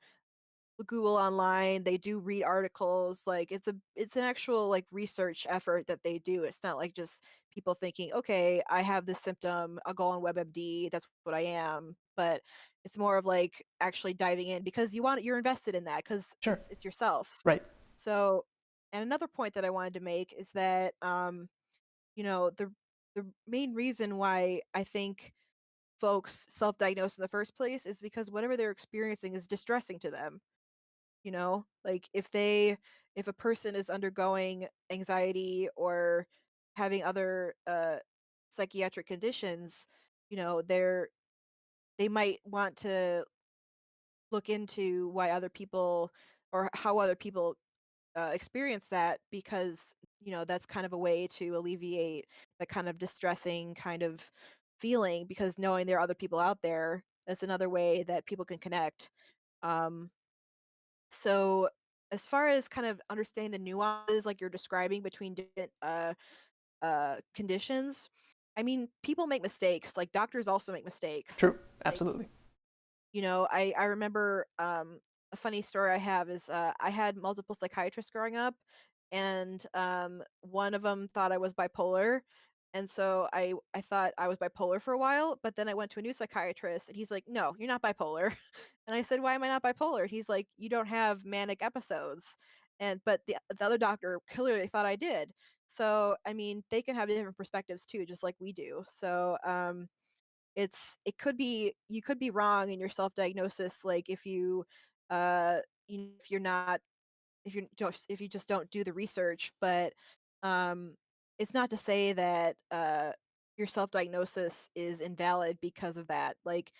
Google online, they do read articles, like, it's an actual, like, research effort that they do, it's not like just people thinking, "Okay, I have this symptom, I'll go on WebMD, that's what I am," but it's more of, like, actually diving in because you're invested in that because sure, it's yourself. right, So and another point that I wanted to make is that, you know, the main reason why I think folks self-diagnose in the first place is because whatever they're experiencing is distressing to them. You know, like if a person is undergoing anxiety or having other psychiatric conditions, you know, they might want to look into why other people or how other people experience that because that's kind of a way to alleviate the kind of distressing kind of feeling because knowing there are other people out there, that's another way that people can connect. Um, so as far as kind of understanding the nuances like you're describing between different conditions, I mean, people make mistakes. Like doctors also make mistakes. True. Like Absolutely. I remember, a funny story I have is, I had multiple psychiatrists growing up, and, one of them thought I was bipolar, and so I thought I was bipolar for a while, but then I went to a new psychiatrist, and he's like, "No, you're not bipolar." And I said, "Why am I not bipolar?" He's like, "You don't have manic episodes." But the other doctor clearly thought I did. So, I mean, they can have different perspectives too, just like we do. So, it could be you could be wrong in your self-diagnosis, like, uh, if you're not if you just don't do the research, but, um, it's not to say that, your self-diagnosis is invalid because of that. Like,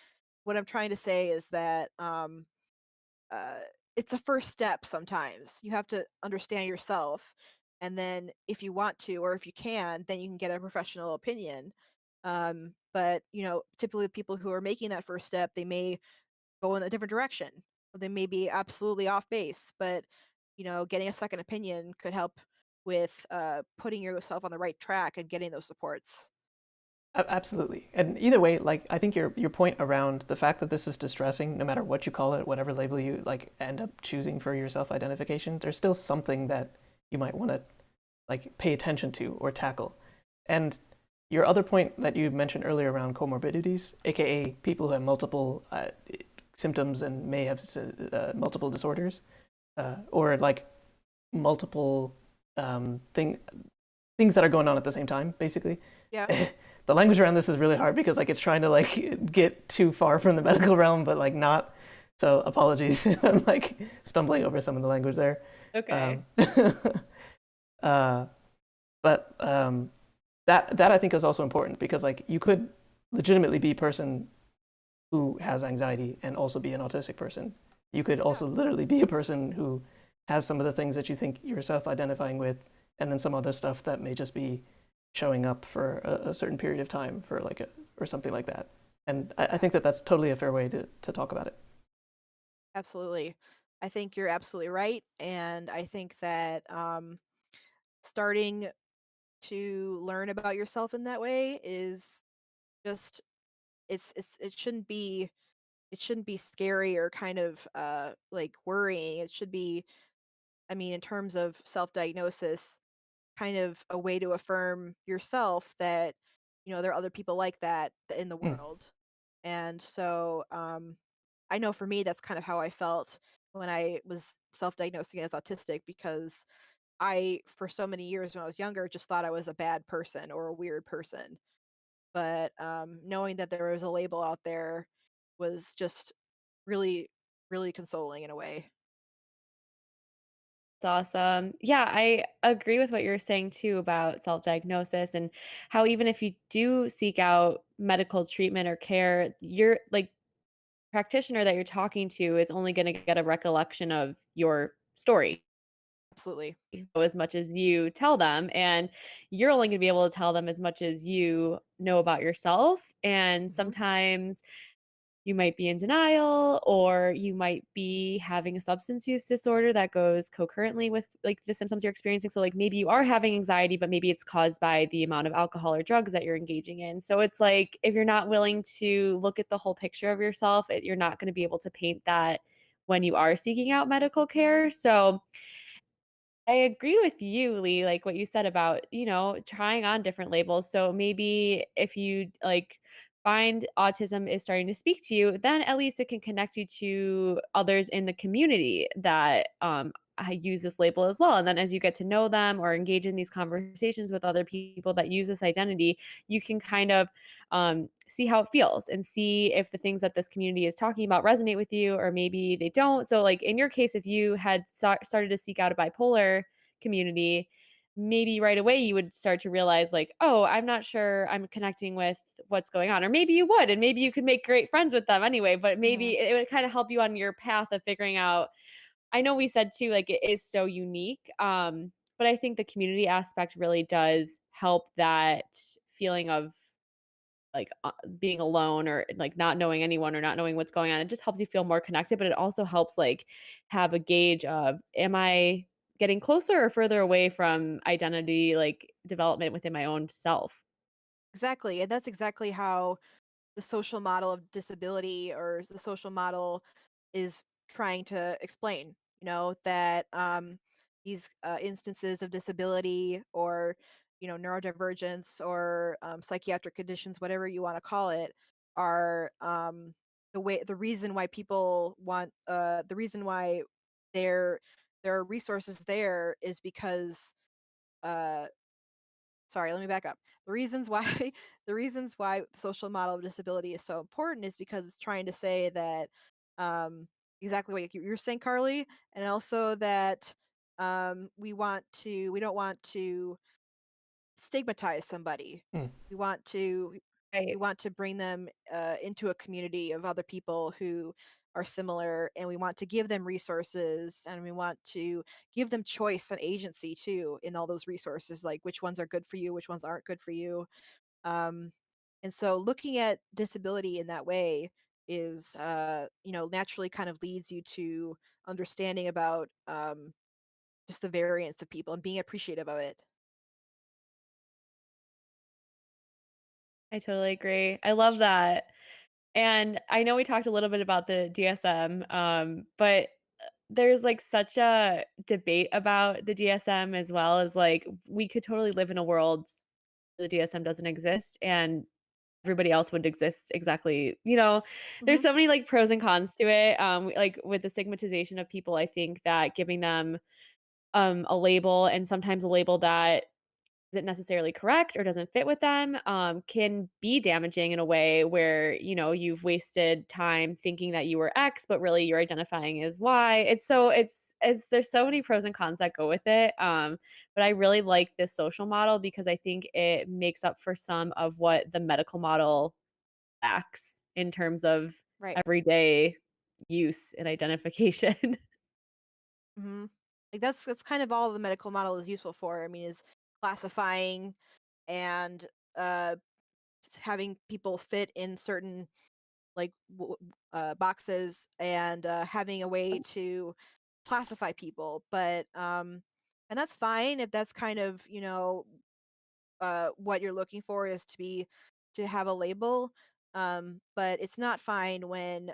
what I'm trying to say is that, uh, it's a first step sometimes. You have to understand yourself, and then if you want to or if you can, then you can get a professional opinion. But typically the people who are making that first step, they may go in a different direction. They may be absolutely off base, but getting a second opinion could help with putting yourself on the right track and getting those supports. Absolutely. And either way, like I think your point around the fact that this is distressing, no matter what you call it, whatever label you like end up choosing for your self-identification, there's still something that you might want to like pay attention to or tackle. And your other point that you mentioned earlier around comorbidities, aka people who have multiple symptoms and may have multiple disorders, or like multiple things that are going on at the same time, basically. Yeah, The language around this is really hard because like it's trying to like get too far from the medical realm, but like not. So apologies, I'm like stumbling over some of the language there. Okay. Um, uh, but that I think is also important because like you could legitimately be a person who has anxiety and also be an autistic person. You could yeah, also literally be a person who has some of the things that you think you're self-identifying with, and then some other stuff that may just be showing up for a certain period of time for like a or something like that. And I yeah, think that that's totally a fair way to talk about it. absolutely. I think you're absolutely right, and I think that starting to learn about yourself in that way is just it shouldn't be scary or kind of like worrying. It should be, I mean, in terms of self-diagnosis, kind of a way to affirm yourself that there are other people like that in the Mm, world. And so I know for me that's kind of how I felt when I was self-diagnosing as autistic because I for so many years when I was younger just thought I was a bad person or a weird person. But, knowing that there was a label out there was just really, really consoling in a way. It's awesome. Yeah, I agree with what you're saying too about self-diagnosis and how even if you do seek out medical treatment or care, you're like practitioner that you're talking to is only going to get a recollection of your story Absolutely. as much as you tell them, and you're only going to be able to tell them as much as you know about yourself. And Mhm. sometimes you might be in denial, or you might be having a substance use disorder that goes concurrently with like the symptoms you're experiencing. So like maybe you are having anxiety, but maybe it's caused by the amount of alcohol or drugs that you're engaging in. So it's like if you're not willing to look at the whole picture of yourself, you're not going to be able to paint that when you are seeking out medical care. So I agree with you, Lee, like what you said about, trying on different labels. So maybe if you like find autism is starting to speak to you, then at least it can connect you to others in the community that I use this label as well. And then as you get to know them or engage in these conversations with other people that use this identity, you can kind of see how it feels and see if the things that this community is talking about resonate with you or maybe they don't. So, like in your case, if you had started to seek out a bipolar community, maybe right away you would start to realize, like, oh, I'm not sure I'm connecting with what's going on. Or maybe you would, and maybe you could make great friends with them anyway, but Mhm. maybe it would kind of help you on your path of figuring out. I know we said too, like it is so unique. but I think the community aspect really does help that feeling of like, being alone or, like, not knowing anyone or not knowing what's going on. It just helps you feel more connected, but it also helps, like, have a gauge of, am I getting closer or further away from identity, like, development within my own self? Exactly, and that's exactly how the social model of disability or the social model is trying to explain, that these instances of disability or neurodivergence or psychiatric conditions, whatever you want to call it, are the reason why people want the reason why there there are resources there is because uh sorry, let me back up. The reasons why the reasons why the social model of disability is so important is because it's trying to say that um, exactly what you're saying, Carly, and also that we don't want to stigmatize somebody. Hmm. We want to we Right. want to bring them into a community of other people who are similar, and we want to give them resources, and we want to give them choice and agency too in all those resources, like which ones are good for you, which ones aren't good for you. Um, and so looking at disability in that way is naturally kind of leads you to understanding about just the variance of people and being appreciative of it. I totally agree. I love that. And I know we talked a little bit about the DSM, but there's like such a debate about the DSM as well as like we could totally live in a world where the DSM doesn't exist and everybody else would exist exactly. There's Hmm. so many like pros and cons to it. Like with the stigmatization of people, I think that giving them a label and sometimes a label that isn't necessarily correct or doesn't fit with them, can be damaging in a way where, you've wasted time thinking that you were X, but really you're identifying as Y. It's there's so many pros and cons that go with it. But I really like this social model because I think it makes up for some of what the medical model lacks in terms of Right. everyday use and identification. Hmm. Like that's kind of all the medical model is useful for. I mean, is classifying and uh, having people fit in certain like boxes and having a way to classify people. And that's fine if that's kind of what you're looking for is to have a label. But it's not fine when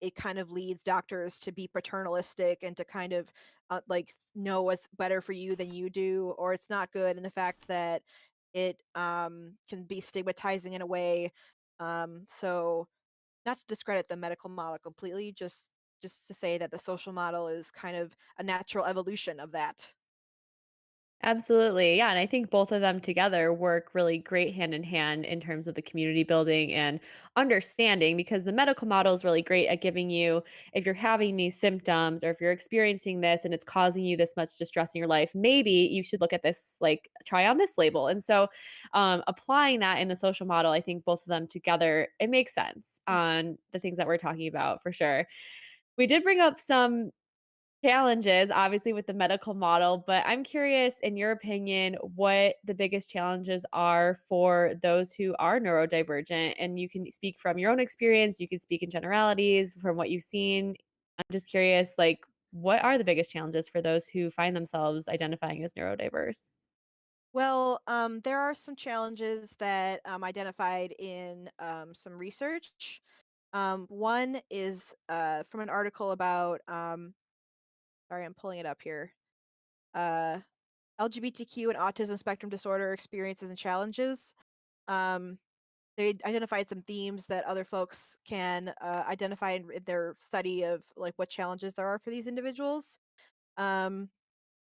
it kind of leads doctors to be paternalistic and to kind of know what's better for you than you do, or it's not good. And the fact that it can be stigmatizing in a way. So not to discredit the medical model completely, just to say that the social model is kind of a natural evolution of that. Absolutely. Yeah. And I think both of them together work really great hand in hand in terms of the community building and understanding because the medical model is really great at giving you, if you're having these symptoms or if you're experiencing this and it's causing you this much distress in your life, maybe you should look at this, like try on this label. And so applying that in the social model, I think both of them together, it makes sense on the things that we're talking about for sure. We did bring up some challenges, obviously, with the medical model, but I'm curious, in your opinion, what the biggest challenges are for those who are neurodivergent? And you can speak from your own experience, you can speak in generalities from what you've seen. I'm just curious, like, what are the biggest challenges for those who find themselves identifying as neurodiverse? Well, there are some challenges that identified in some research. One is from an article about, sorry, I'm pulling it up here. Uh, LGBTQ and autism spectrum disorder experiences and challenges. Um, they identified some themes that other folks can identify in their study of like what challenges there are for these individuals. Um,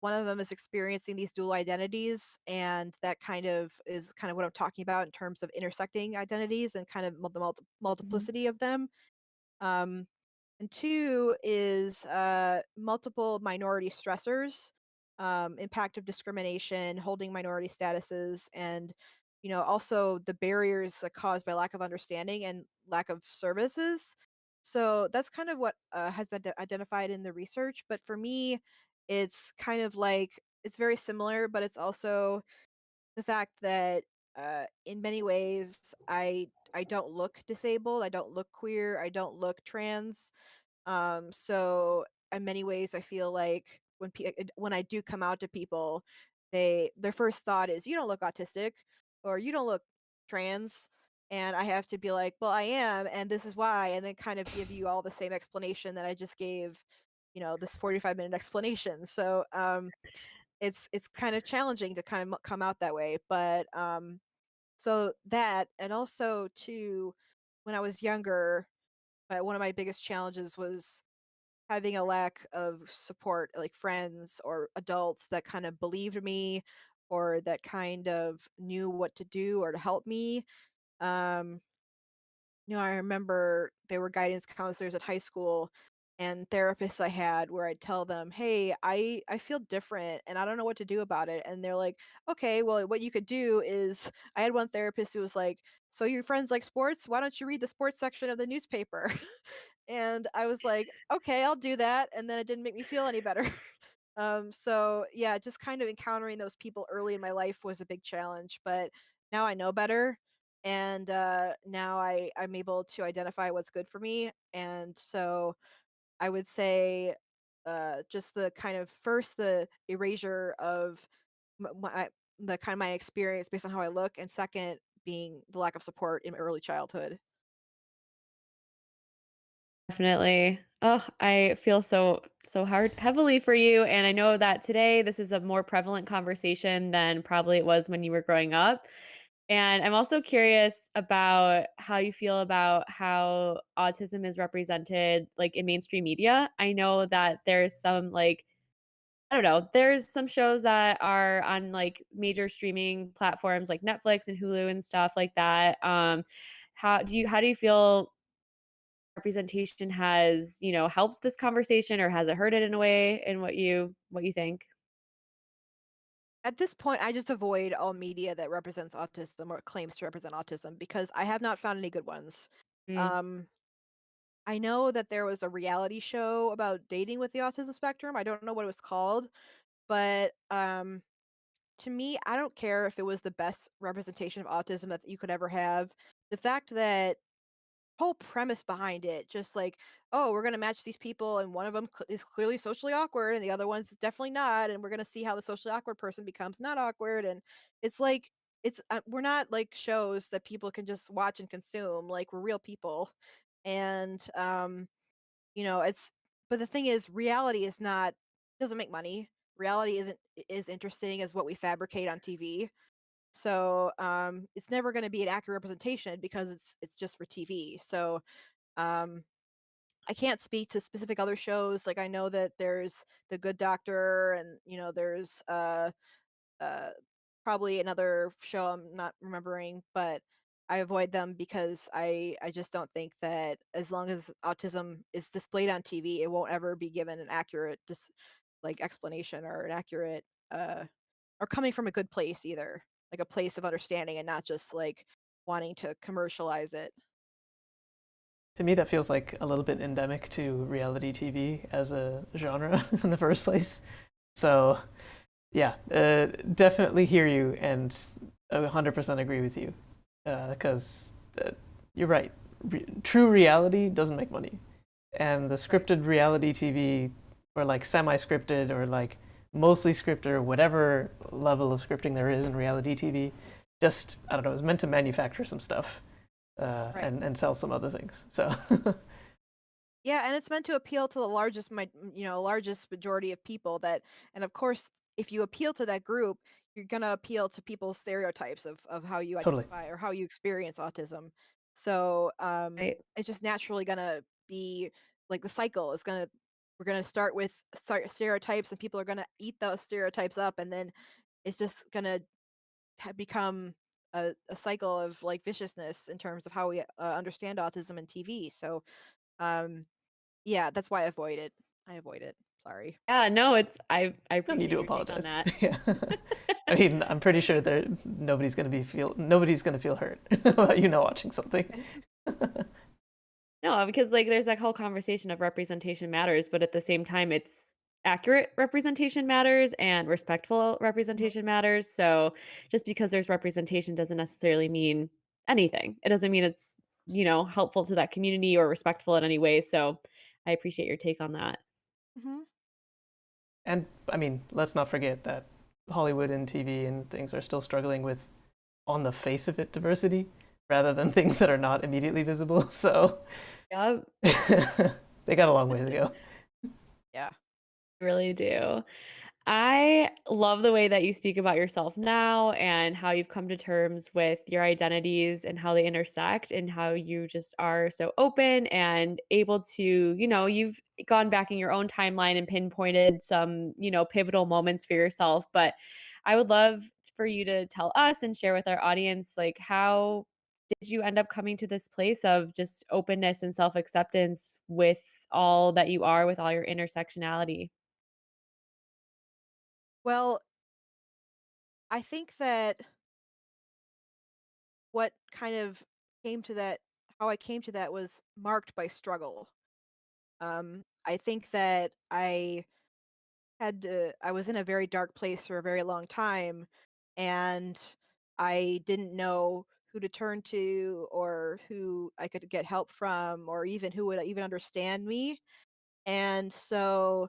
One of them is experiencing these dual identities, and that kind of is kind of what I'm talking about in terms of intersecting identities and kind of the Mhm. multiplicity of them. Um, and two is multiple minority stressors, impact of discrimination, holding minority statuses, and also the barriers that caused by lack of understanding and lack of services. So that's kind of what has been identified in the research. But for me, it's kind of like it's very similar, but it's also the fact that in many ways I don't look disabled, I don't look queer, I don't look trans. So in many ways, I feel like when I do come out to people, their first thought is, "You don't look autistic," or "You don't look trans," and I have to be like, "Well, I am, and this is why," and then kind of give you all the same explanation that I just gave, this 45-minute explanation. So it's kind of challenging to kind of come out that way, but so that, and also too, when I was younger, one of my biggest challenges was having a lack of support, like friends or adults that kind of believed me or that kind of knew what to do or to help me. Um, I remember there were guidance counselors at high school and therapists I had where I'd tell them, "Hey, I feel different and I don't know what to do about it." And they're like, "Okay, well, what you could do is." I had one therapist who was like, "So your friends like sports? Why don't you read the sports section of the newspaper?" And I was like, "Okay, I'll do that." And then it didn't make me feel any better. So yeah, just kind of encountering those people early in my life was a big challenge, but now I know better, and now I'm able to identify what's good for me, and so I would say, just the kind of first the erasure of the kind of my experience based on how I look, and second being the lack of support in early childhood. Definitely. Oh, I feel so hard heavily for you, and I know that today this is a more prevalent conversation than probably it was when you were growing up. And I'm also curious about how you feel about how autism is represented like in mainstream media. I know that there's some like I don't know, there's some shows that are on like major streaming platforms like Netflix and Hulu and stuff like that. How do you feel representation has, helped this conversation or has it hurt it in a way in what you think? At this point, I just avoid all media that represents autism or claims to represent autism because I have not found any good ones. Mm, Um, I know that there was a reality show about dating with the autism spectrum. I don't know what it was called, but to me, I don't care if it was the best representation of autism that you could ever have. The fact that whole premise behind it, just like, "Oh, we're gonna match these people, and one of them is clearly socially awkward, and the other one's definitely not, and we're gonna see how the socially awkward person becomes not awkward," and it's like, we're not like shows that people can just watch and consume, like, we're real people, and, it's but the thing is, reality is not doesn't make money. Reality isn't as interesting as what we fabricate on TV. So, it's never gonna be an accurate representation because it's just for TV. So, um, I can't speak to specific other shows. Like I know that there's The Good Doctor, and there's uh probably another show I'm not remembering, but I avoid them because I just don't think that as long as autism is displayed on TV, it won't ever be given an accurate like explanation or an accurate or coming from a good place either, like a place of understanding and not just like wanting to commercialize it. To me, that feels like a little bit endemic to reality TV as a genre in the first place. So, yeah, definitely hear you and 100% agree with you. Because you're right. True reality doesn't make money. And the Right. scripted reality TV, or like semi scripted, or like mostly scripted, or whatever level of scripting there is in reality TV, just, I don't know, is meant to manufacture some stuff Right. and sell some other things. So, Yeah, and it's meant to appeal to the largest majority of people that, and of course, if you appeal to that group, you're gonna appeal to people's stereotypes of how you totally. identify or how you experience autism. So, right. it's just naturally gonna be like the cycle is gonna we're gonna start with stereotypes, and people are gonna eat those stereotypes up, and then it's just gonna become a cycle of like viciousness in terms of how we understand autism and TV. So, um, yeah, that's why I avoid it. I avoid it. Sorry. Yeah, no, I No need appreciate to your take on apologize. that. Yeah. I mean, I'm pretty sure that nobody's gonna feel hurt about watching something. No, because like there's that whole conversation of representation matters, but at the same time, it's accurate representation matters and respectful Mhm. representation matters. So just because there's representation doesn't necessarily mean anything. It doesn't mean it's, helpful to that community or respectful in any way. So I appreciate your take on that. Mhm. And I mean, let's not forget that Hollywood and TV and things are still struggling with, on the face of it, diversity rather than things that are not immediately visible. So Yeah, they got a long way to go. Yeah. really do. I love the way that you speak about yourself now and how you've come to terms with your identities and how they intersect and how you just are so open and able to, you've gone back in your own timeline and pinpointed some, pivotal moments for yourself. But I would love for you to tell us and share with our audience, like, how did you end up coming to this place of just openness and self acceptance with all that you are, with all your intersectionality? Well, I think that what kind of came to that how I came to that was marked by struggle. I think that I was in a very dark place for a very long time, and I didn't know who to turn to or who I could get help from or even who would even understand me. And so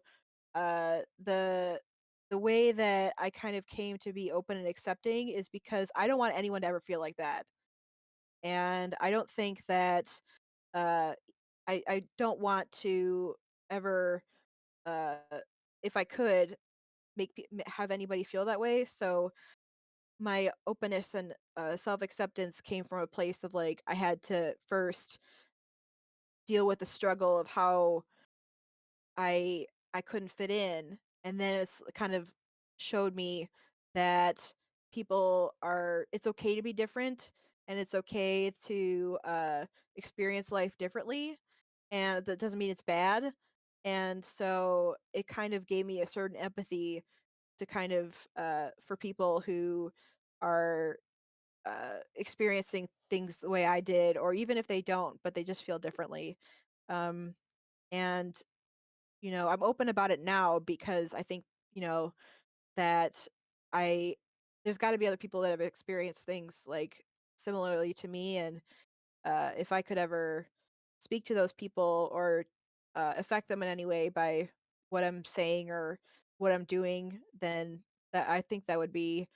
the way that I kind of came to be open and accepting is because I don't want anyone to ever feel like that. And I don't think that uh I don't want to ever uh if I could have anybody feel that way. So my openness and self-acceptance came from a place of like I had to first deal with the struggle of how I I couldn't fit in, and then it's kind of showed me that people are it's okay to be different, and it's okay to experience life differently, and that doesn't mean it's bad. And so it kind of gave me a certain empathy to kind of for people who are experiencing things the way I did, or even if they don't, but they just feel differently. Um, and I'm open about it now because I think, you know, that I there's got to be other people that have experienced things like similarly to me, and if I could ever speak to those people or affect them in any way by what I'm saying or what I'm doing, then that I think that would be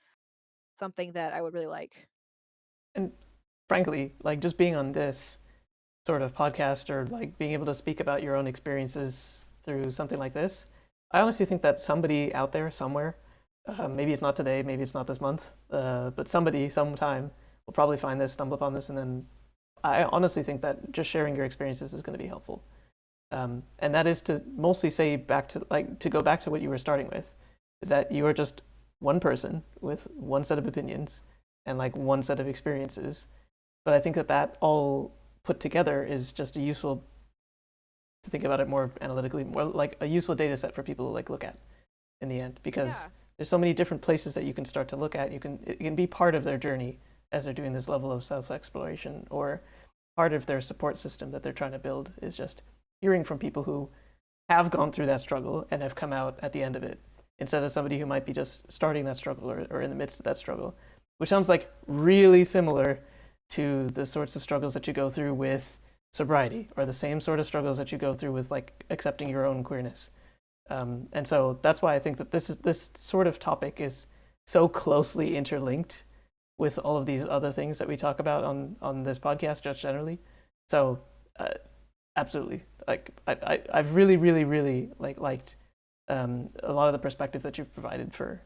something that I would really like. And frankly, like just being on this sort of podcast or like being able to speak about your own experiences through something like this, I honestly think that somebody out there somewhere, maybe it's not today, maybe it's not this month, but somebody sometime will probably find this, stumble upon this, and then I honestly think that just sharing your experiences is going to be helpful. And that is to mostly say back to like to go back to what you were starting with, is that you are just one person with one set of opinions and like one set of experiences. But I think that that all put together is just a useful to think about it more analytically, more like a useful data set for people to like look at in the end, because Yeah. there's so many different places that you can start to look at. It can be part of their journey as they're doing this level of self exploration, or part of their support system that they're trying to build is just hearing from people who have gone through that struggle and have come out at the end of it, instead of somebody who might be just starting that struggle or in the midst of that struggle, which sounds like really similar to the sorts of struggles that you go through with sobriety, or the same sort of struggles that you go through with like accepting your own queerness. And so that's why I think that this sort of topic is so closely interlinked with all of these other things that we talk about on this podcast just generally. So uh, absolutely, like I've really like liked a lot of the perspective that you've provided for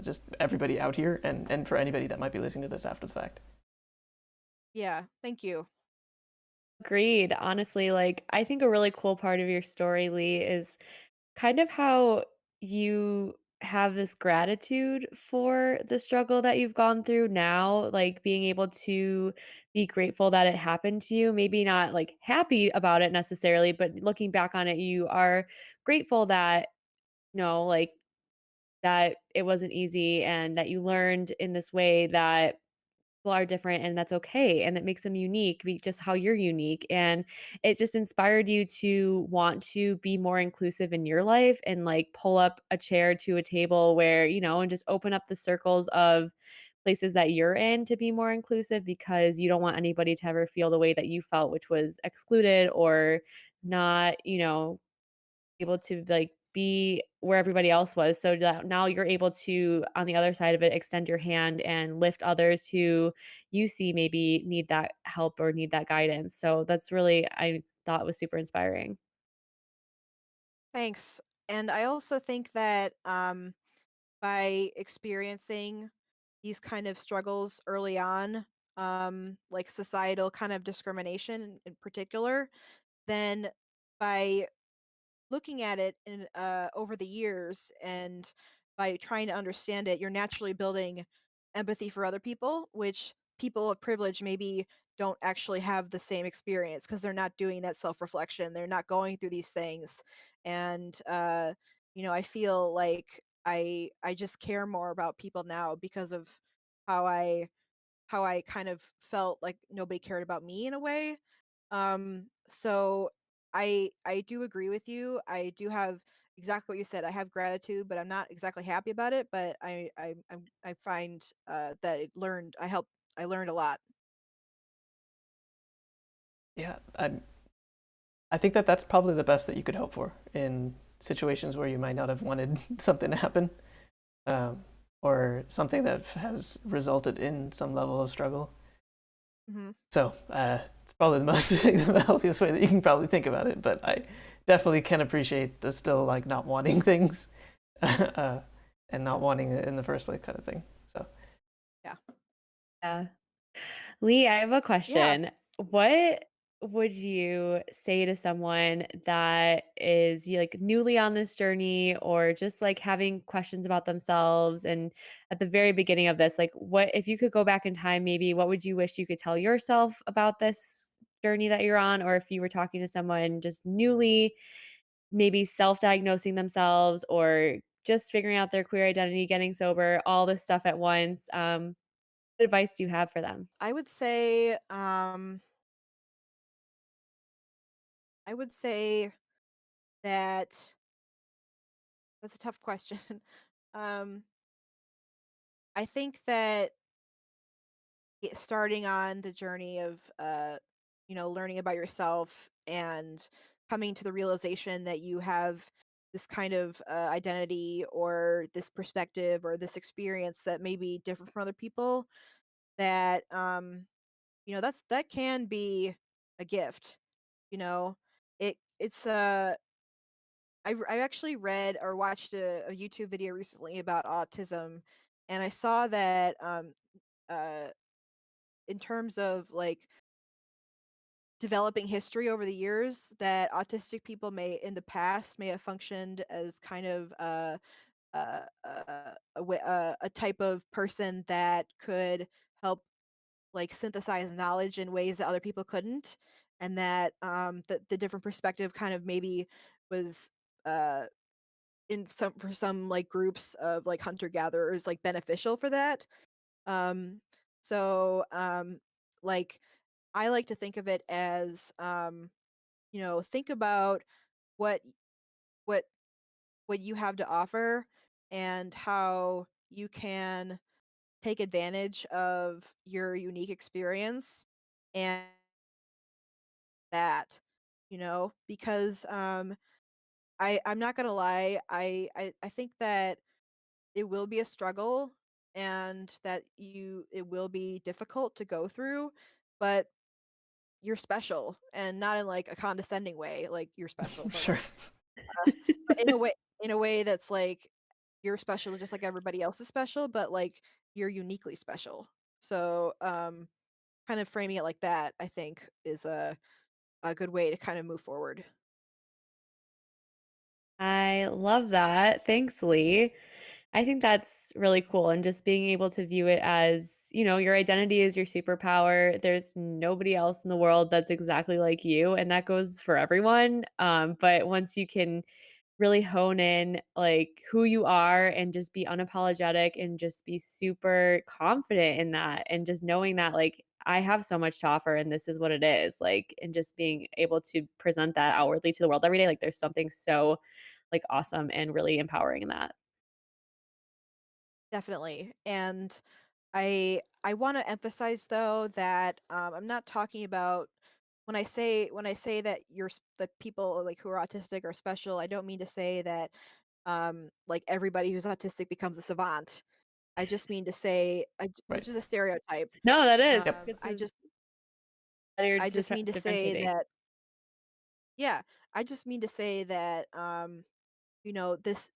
just everybody out here, and for anybody that might be listening to this after the fact. Yeah. Thank you. Agreed. Honestly, like, I think a really cool part of your story, Lee, is kind of how you have this gratitude for the struggle that you've gone through now, like being able to be grateful that it happened to you, maybe not like happy about it necessarily, but looking back on it, you are grateful that, like that it wasn't easy and that you learned in this way that people are different and that's okay and that makes them unique, be just how you're unique. And it just inspired you to want to be more inclusive in your life and like pull up a chair to a table where, and just open up the circles of places that you're in to be more inclusive because you don't want anybody to ever feel the way that you felt, which was excluded or not, able to, like, be where everybody else was, so that now you're able to, on the other side of it, extend your hand and lift others who you see maybe need that help or need that guidance, so that's really I thought was super inspiring. Thanks. And I also think that by experiencing these kind of struggles early on, like societal kind of discrimination in particular, then by looking at it in over the years and by trying to understand it, you're naturally building empathy for other people, which people of privilege maybe don't actually have the same experience because they're not doing that self-reflection. They're not going through these things. And I feel like I just care more about people now because of how I kind of felt like nobody cared about me in a way. So I do agree with you. I do have exactly what you said. I have gratitude, but I'm not exactly happy about it. But I find that I learned a lot. Yeah, I think that that's probably the best that you could hope for in situations where you might not have wanted something to happen, um, or something that has resulted in some level of struggle. Hmm. So it's probably the most the healthiest way that you can probably think about it. But I definitely can appreciate the still like not wanting things uh, and not wanting it in the first place kind of thing. So Yeah. Yeah. Lee, I have a Yeah. question. What would you say to someone that is like newly on this journey or just like having questions about themselves and at the very beginning of this, like what if you could go back in time, maybe what would you wish you could tell yourself about this journey that you're on? Or if you were talking to someone just newly, maybe self-diagnosing themselves or just figuring out their queer identity, getting sober, all this stuff at once. What advice do you have for them? I would say I would say that that's a tough question. um I think that starting on the journey of learning about yourself and coming to the realization that you have this kind of identity or this perspective or this experience that may be different from other people, that that can be a gift. you know I actually read or watched a YouTube video recently about autism, and I saw that uh in terms of like developing history over the years, that autistic people may in the past may have functioned as kind of a type of person that could help like synthesize knowledge in ways that other people couldn't, and that the different perspective kind of maybe was uh in some for some like groups of like hunter gatherers like beneficial for that. um so like I like to think of it as, think about what what what you have to offer and how you can take advantage of your unique experience and that, because I'm not gonna lie, I think that it will be a struggle and that it will be difficult to go through, but you're special, and not in like a condescending way, like you're special, but sure. like but in a way that's like you're special just like everybody else is special, but like you're uniquely special. So kind of framing it like that, I think, is a good way to kind of move forward. I love that. Thanks, Lee. I think that's really cool. And just being able to view it as, your identity is your superpower. There's nobody else in the world that's exactly like you. And that goes for everyone. But once you can really hone in, like, who you are and just be unapologetic and just be super confident in that, and just knowing that, like, I have so much to offer and this is what it is, like, and just being able to present that outwardly to the world every day, like, there's something so, like, awesome and really empowering in that. Definitely. And I want to emphasize though that I'm not talking about when I say that that people like who are autistic are special. I don't mean to say that like everybody who's autistic becomes a savant. I just mean to say, which Right. is a stereotype. No, that is. Yep. Good I to just that you're I just mean to say differentiating. that yeah, I just mean to say that you know this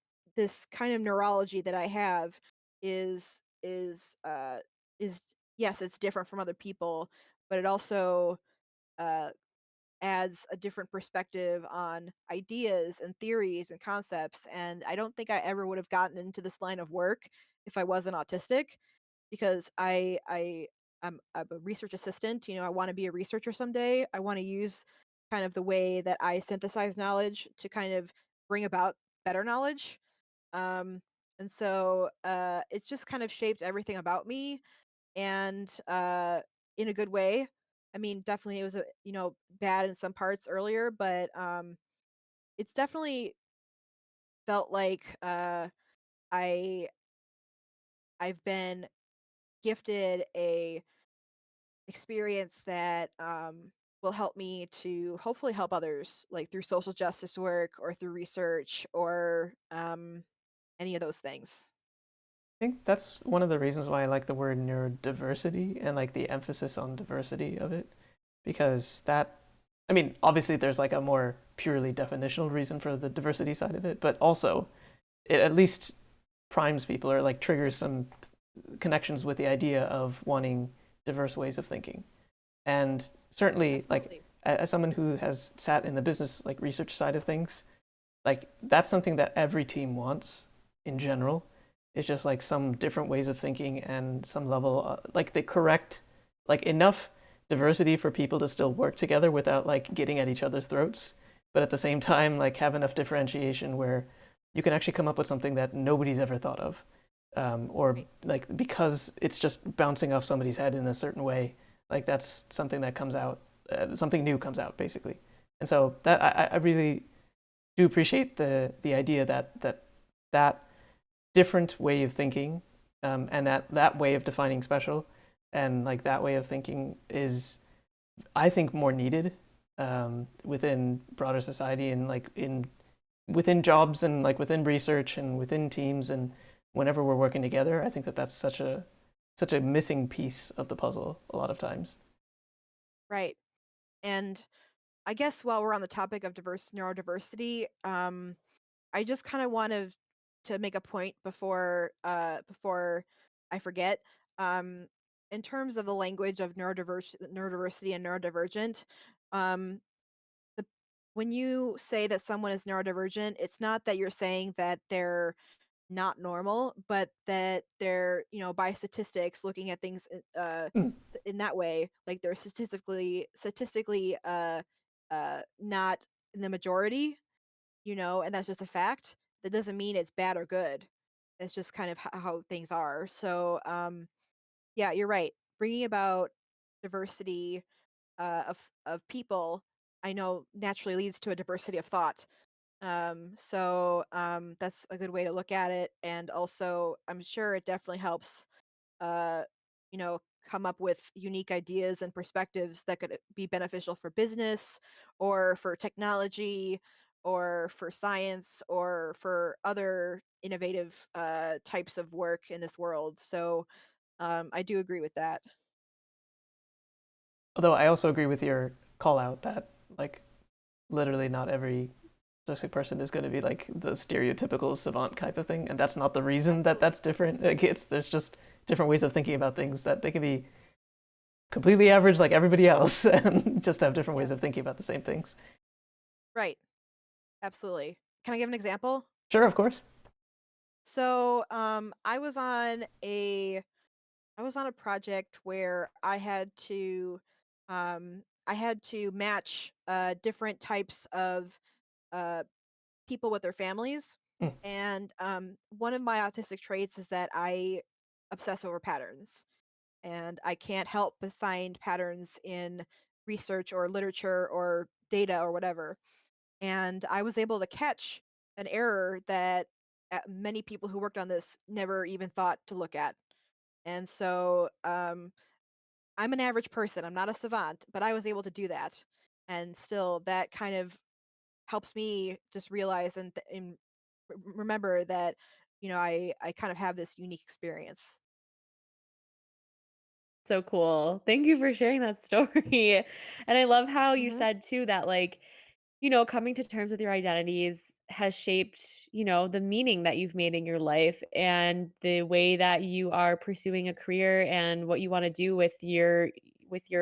kind of neurology that I have is yes, it's different from other people, but it also uh adds a different perspective on ideas and theories and concepts. And I don't think I ever would have gotten into this line of work if I wasn't autistic, because I'm a research assistant. You know, I want to be a researcher someday. I want to use kind of the way that I synthesize knowledge to kind of bring about better knowledge. Um, and so it's just kind of shaped everything about me, and in a good way. I mean, definitely it was bad in some parts earlier, but it's definitely felt like I I've been gifted a experience that will help me to hopefully help others, like through social justice work or through research or any of those things. I think that's one of the reasons why I like the word neurodiversity and like the emphasis on diversity of it, because that, I mean, obviously there's like a more purely definitional reason for the diversity side of it, but also it at least primes people or like triggers some connections with the idea of wanting diverse ways of thinking. And certainly, like Absolutely. as someone who has sat in the business like research side of things, like that's something that every team wants in general. It's just like some different ways of thinking and some level, like the correct, like enough diversity for people to still work together without like getting at each other's throats, but at the same time, like have enough differentiation where you can actually come up with something that nobody's ever thought of, or Right. like because it's just bouncing off somebody's head in a certain way, like that's something that comes out, something new comes out basically. And so that I really do appreciate the idea that that different way of thinking, and that way of defining special and like that way of thinking is, I think, more needed within broader society and like in within jobs and like within research and within teams and whenever we're working together. I think that that's such a missing piece of the puzzle a lot of times. Right. And I guess while we're on the topic of diverse neurodiversity, I just kind of wanted to make a point before I forget. Um, in terms of the language of neurodiversity and neurodivergent, um, the when you say that someone is neurodivergent, it's not that you're saying that they're not normal, but that they're, by statistics, looking at things Hmm. in that way, like they're statistically not in the majority, and that's just a fact. That doesn't mean it's bad or good. It's just kind of how things are. So, yeah, you're right. Bringing about diversity of people, I know naturally leads to a diversity of thought. So that's a good way to look at it, and also I'm sure it definitely helps uh, come up with unique ideas and perspectives that could be beneficial for business or for technology or for science or for other innovative types of work in this world. So I do agree with that. Although I also agree with your call out that like literally not every dyslexic person is going to be like the stereotypical savant type of thing, and that's not the reason that Absolutely. that's different. Like it's there's just different ways of thinking about things that they can be completely average like everybody else and just have different ways of Yes. thinking about the same things. Right. Absolutely. Can I give an example? Sure, of course. So I was on a project where I had to match different types of uh people with their families. Mm. And one of my autistic traits is that I obsess over patterns, and I can't help but find patterns in research or literature or data or whatever. And I was able to catch an error that many people who worked on this never even thought to look at. And so I'm an average person. I'm not a savant, but I was able to do that. And still, that kind of helps me just realize and remember that, I kind of have this unique experience. So cool. Thank you for sharing that story. And I love how you Hmm. said too that coming to terms with your identities has shaped, the meaning that you've made in your life and the way that you are pursuing a career and what you want to do with your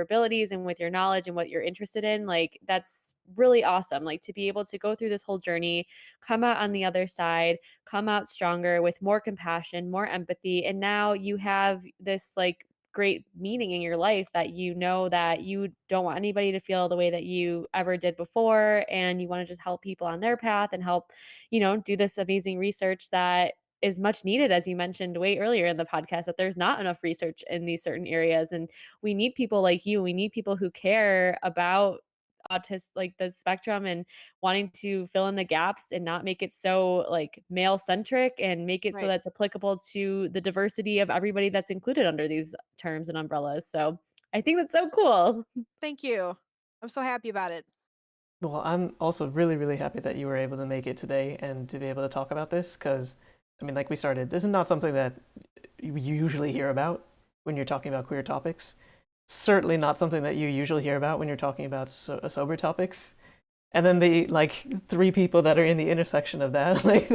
abilities and with your knowledge and what you're interested in. Like that's really awesome. Like to be able to go through this whole journey, come out on the other side, come out stronger with more compassion, more empathy, and now you have this like great meaning in your life that you know that you don't want anybody to feel the way that you ever did before and you want to just help people on their path and help do this amazing research that is much needed, as you mentioned way earlier in the podcast, that there's not enough research in these certain areas and we need people like you. We need people who care about autism, like the spectrum, and wanting to fill in the gaps and not make it so like male centric and make it so Right. that's applicable to the diversity of everybody that's included under these terms and umbrellas. So I think that's so cool. Thank you. I'm so happy about it. Well, I'm also really, really happy that you were able to make it today and to be able to talk about this because, I mean, like we started, this is not something that you usually hear about when you're talking about queer topics. Certainly not something that you usually hear about when you're talking about sober topics. And then the like three people that are in the intersection of that, like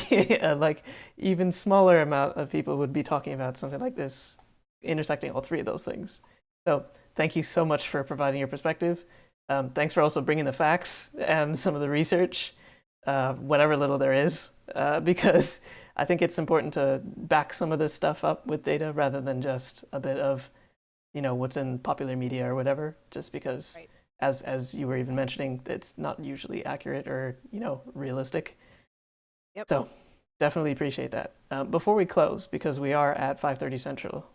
yeah, like even smaller amount of people would be talking about something like this, intersecting all three of those things. So thank you so much for providing your perspective. Thanks for also bringing the facts and some of the research, whatever little there is, because I think it's important to back some of this stuff up with data rather than just a bit of, what's in popular media or whatever, just because Right. as you were even mentioning, it's not usually accurate or, realistic. Yep. So definitely appreciate that. Before we close, because we are at 5:30 Central,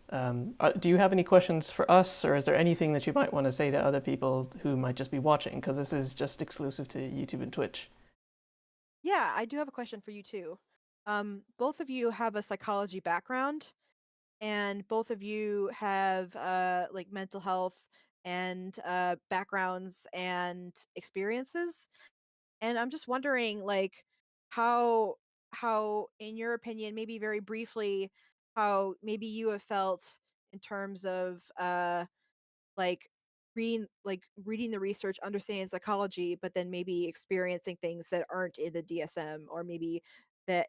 do you have any questions for us, or is there anything that you might want to say to other people who might just be watching? Because this is just exclusive to YouTube and Twitch. Yeah, I do have a question for you too. Both of you have a psychology background, and both of you have like mental health and backgrounds and experiences. And I'm just wondering, like, how how, in your opinion, maybe very briefly, how maybe you have felt in terms of like reading the research, understanding psychology, but then maybe experiencing things that aren't in the DSM or maybe that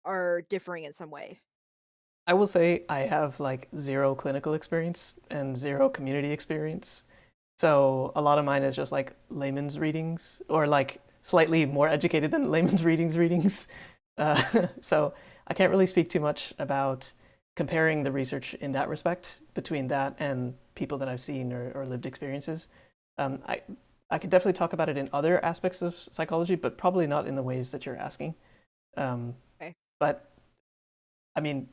are differing in some way. I will say I have like zero clinical experience and zero community experience. So a lot of mine is just like layman's readings or like slightly more educated than layman's readings. So I can't really speak too much about comparing the research in that respect between that and people that I've seen or lived experiences. Um, I I could definitely talk about it in other aspects of psychology, but probably not in the ways that you're asking. Um, Okay. but I mean,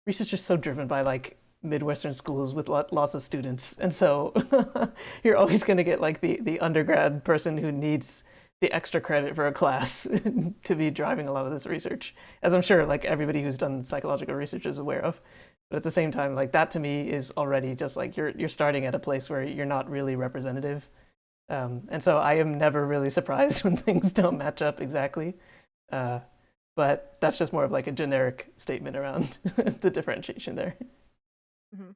research is so driven by like Midwestern schools with lots of students, and so you're always going to get like the undergrad person who needs the extra credit for a class to be driving a lot of this research, as I'm sure like everybody who's done psychological research is aware of. But at the same time, like that to me is already just like you're starting at a place where you're not really representative, and so I am never really surprised when things don't match up exactly. Uh, but that's just more of like a generic statement around the differentiation there. Hmm.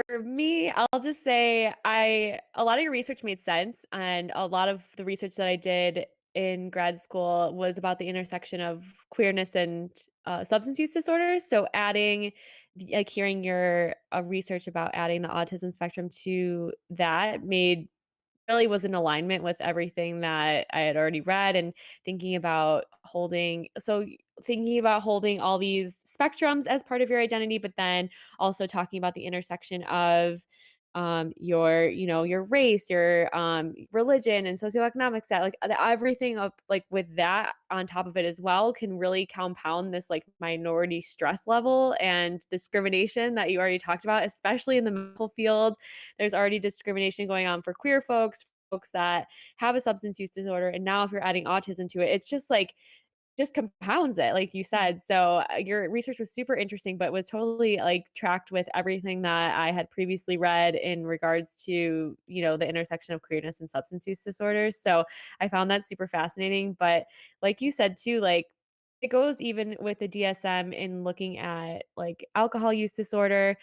For me, I'll just say a lot of your research made sense, and a lot of the research that I did in grad school was about the intersection of queerness and substance use disorders. So like hearing your research about adding the autism spectrum to that made really was in alignment with everything that I had already read and thinking about holding all these spectrums as part of your identity, but then also talking about the intersection of your race, your religion and socioeconomic stat, like everything up like with that on top of it as well can really compound this like minority stress level and discrimination that you already talked about, especially in the medical field. There's already discrimination going on for queer folks that have a substance use disorder. And now if you're adding autism to it, it's just compounds it, like you Mhm. said. So, your research was super interesting, but was totally, like, tracked with everything that I had previously read in regards to, the intersection of queerness and substance use disorders. So, I found that super fascinating, but like you said too, like, it goes even with the DSM in looking at, like, alcohol use disorder,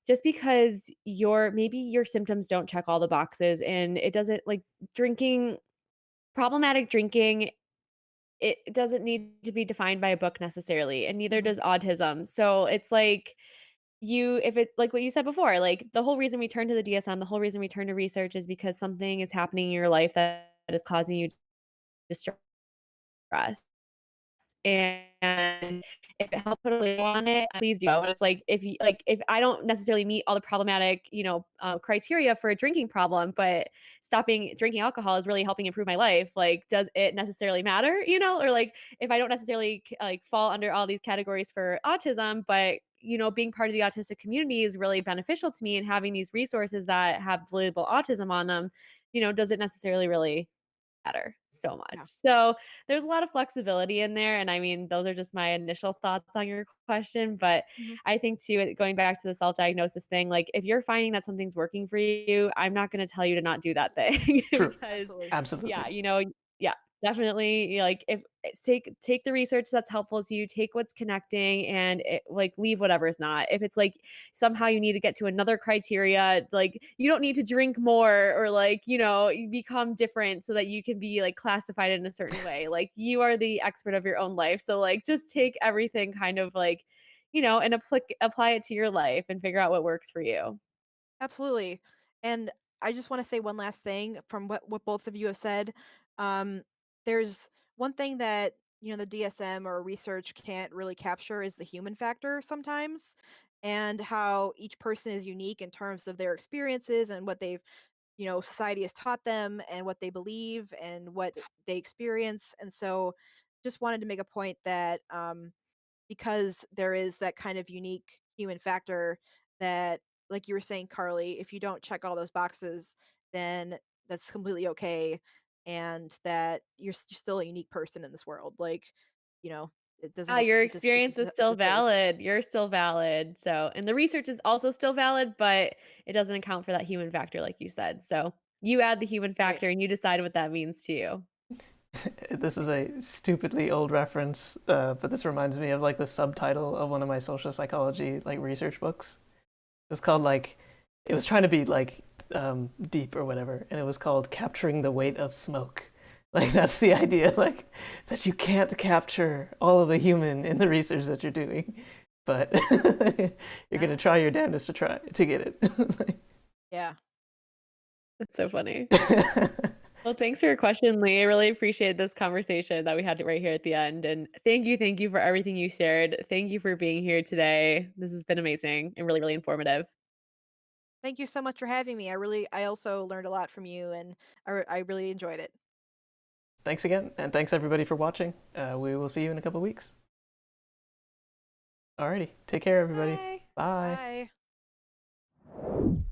just because maybe your symptoms don't check all the boxes and it doesn't like, drinking problematic drinking it doesn't need to be defined by a book necessarily, and neither Mhm. does autism. So it's like if it's like what you said before, like the whole reason we turn to the DSM, the whole reason we turn to research is because something is happening in your life that is causing you distress. And if it helps put a label on it, please do. And it's like if I don't necessarily meet all the problematic, criteria for a drinking problem, but stopping drinking alcohol is really helping improve my life. Like, does it necessarily matter? Or like if I don't necessarily like fall under all these categories for autism, but being part of the autistic community is really beneficial to me, and having these resources that have the label autism on them, does it necessarily really better so much. Yeah. So there's a lot of flexibility in there. And I mean, those are just my initial thoughts on your question. But Mhm. I think too, going back to the self-diagnosis thing, like if you're finding that something's working for you, I'm not going to tell you to not do that thing True. because Absolutely. yeah, Absolutely. yeah, definitely like if take the research that's helpful to you, take what's connecting and like leave whatever's not. If it's like somehow you need to get to another criteria, like you don't need to drink more or like, you become different so that you can be like classified in a certain way. Like you are the expert of your own life. So like just take everything kind of like, and apply it to your life and figure out what works for you. Absolutely. And I just want to say one last thing from what both of you have said. Um, there's one thing that the DSM or research can't really capture is the human factor sometimes, and how each person is unique in terms of their experiences and what they've society has taught them and what they believe and what they experience. And so, just wanted to make a point that because there is that kind of unique human factor that, like you were saying, Carly, if you don't check all those boxes, then that's completely okay, and that you're still a unique person in this world. Like, you know, it doesn't Ah, make your it just it's experience just is it's still okay. valid. You're still valid. So, and the research is also still valid, but it doesn't account for that human factor, like you said. So, you add the human Right. factor and you decide what that means to you. This is a stupidly old reference, but this reminds me of like the subtitle of one of my social psychology like research books. It was called like it was trying to be like deep or whatever, and it was called "Capturing the Weight of Smoke." Like that's the idea, like that you can't capture all of the human in the research that you're doing, but you're gonna Yeah, try your damnedest to try to get it. Yeah. that's so funny. Well, thanks for your question, Lee. I really appreciate this conversation that we had right here at the end. And thank you for everything you shared. Thank you for being here today. This has been amazing and really, really informative. Thank you so much for having me. I also learned a lot from you, and I really enjoyed it. Thanks again, and thanks everybody for watching. We will see you in a couple weeks. Alrighty, take care, everybody. Bye. Bye. Bye.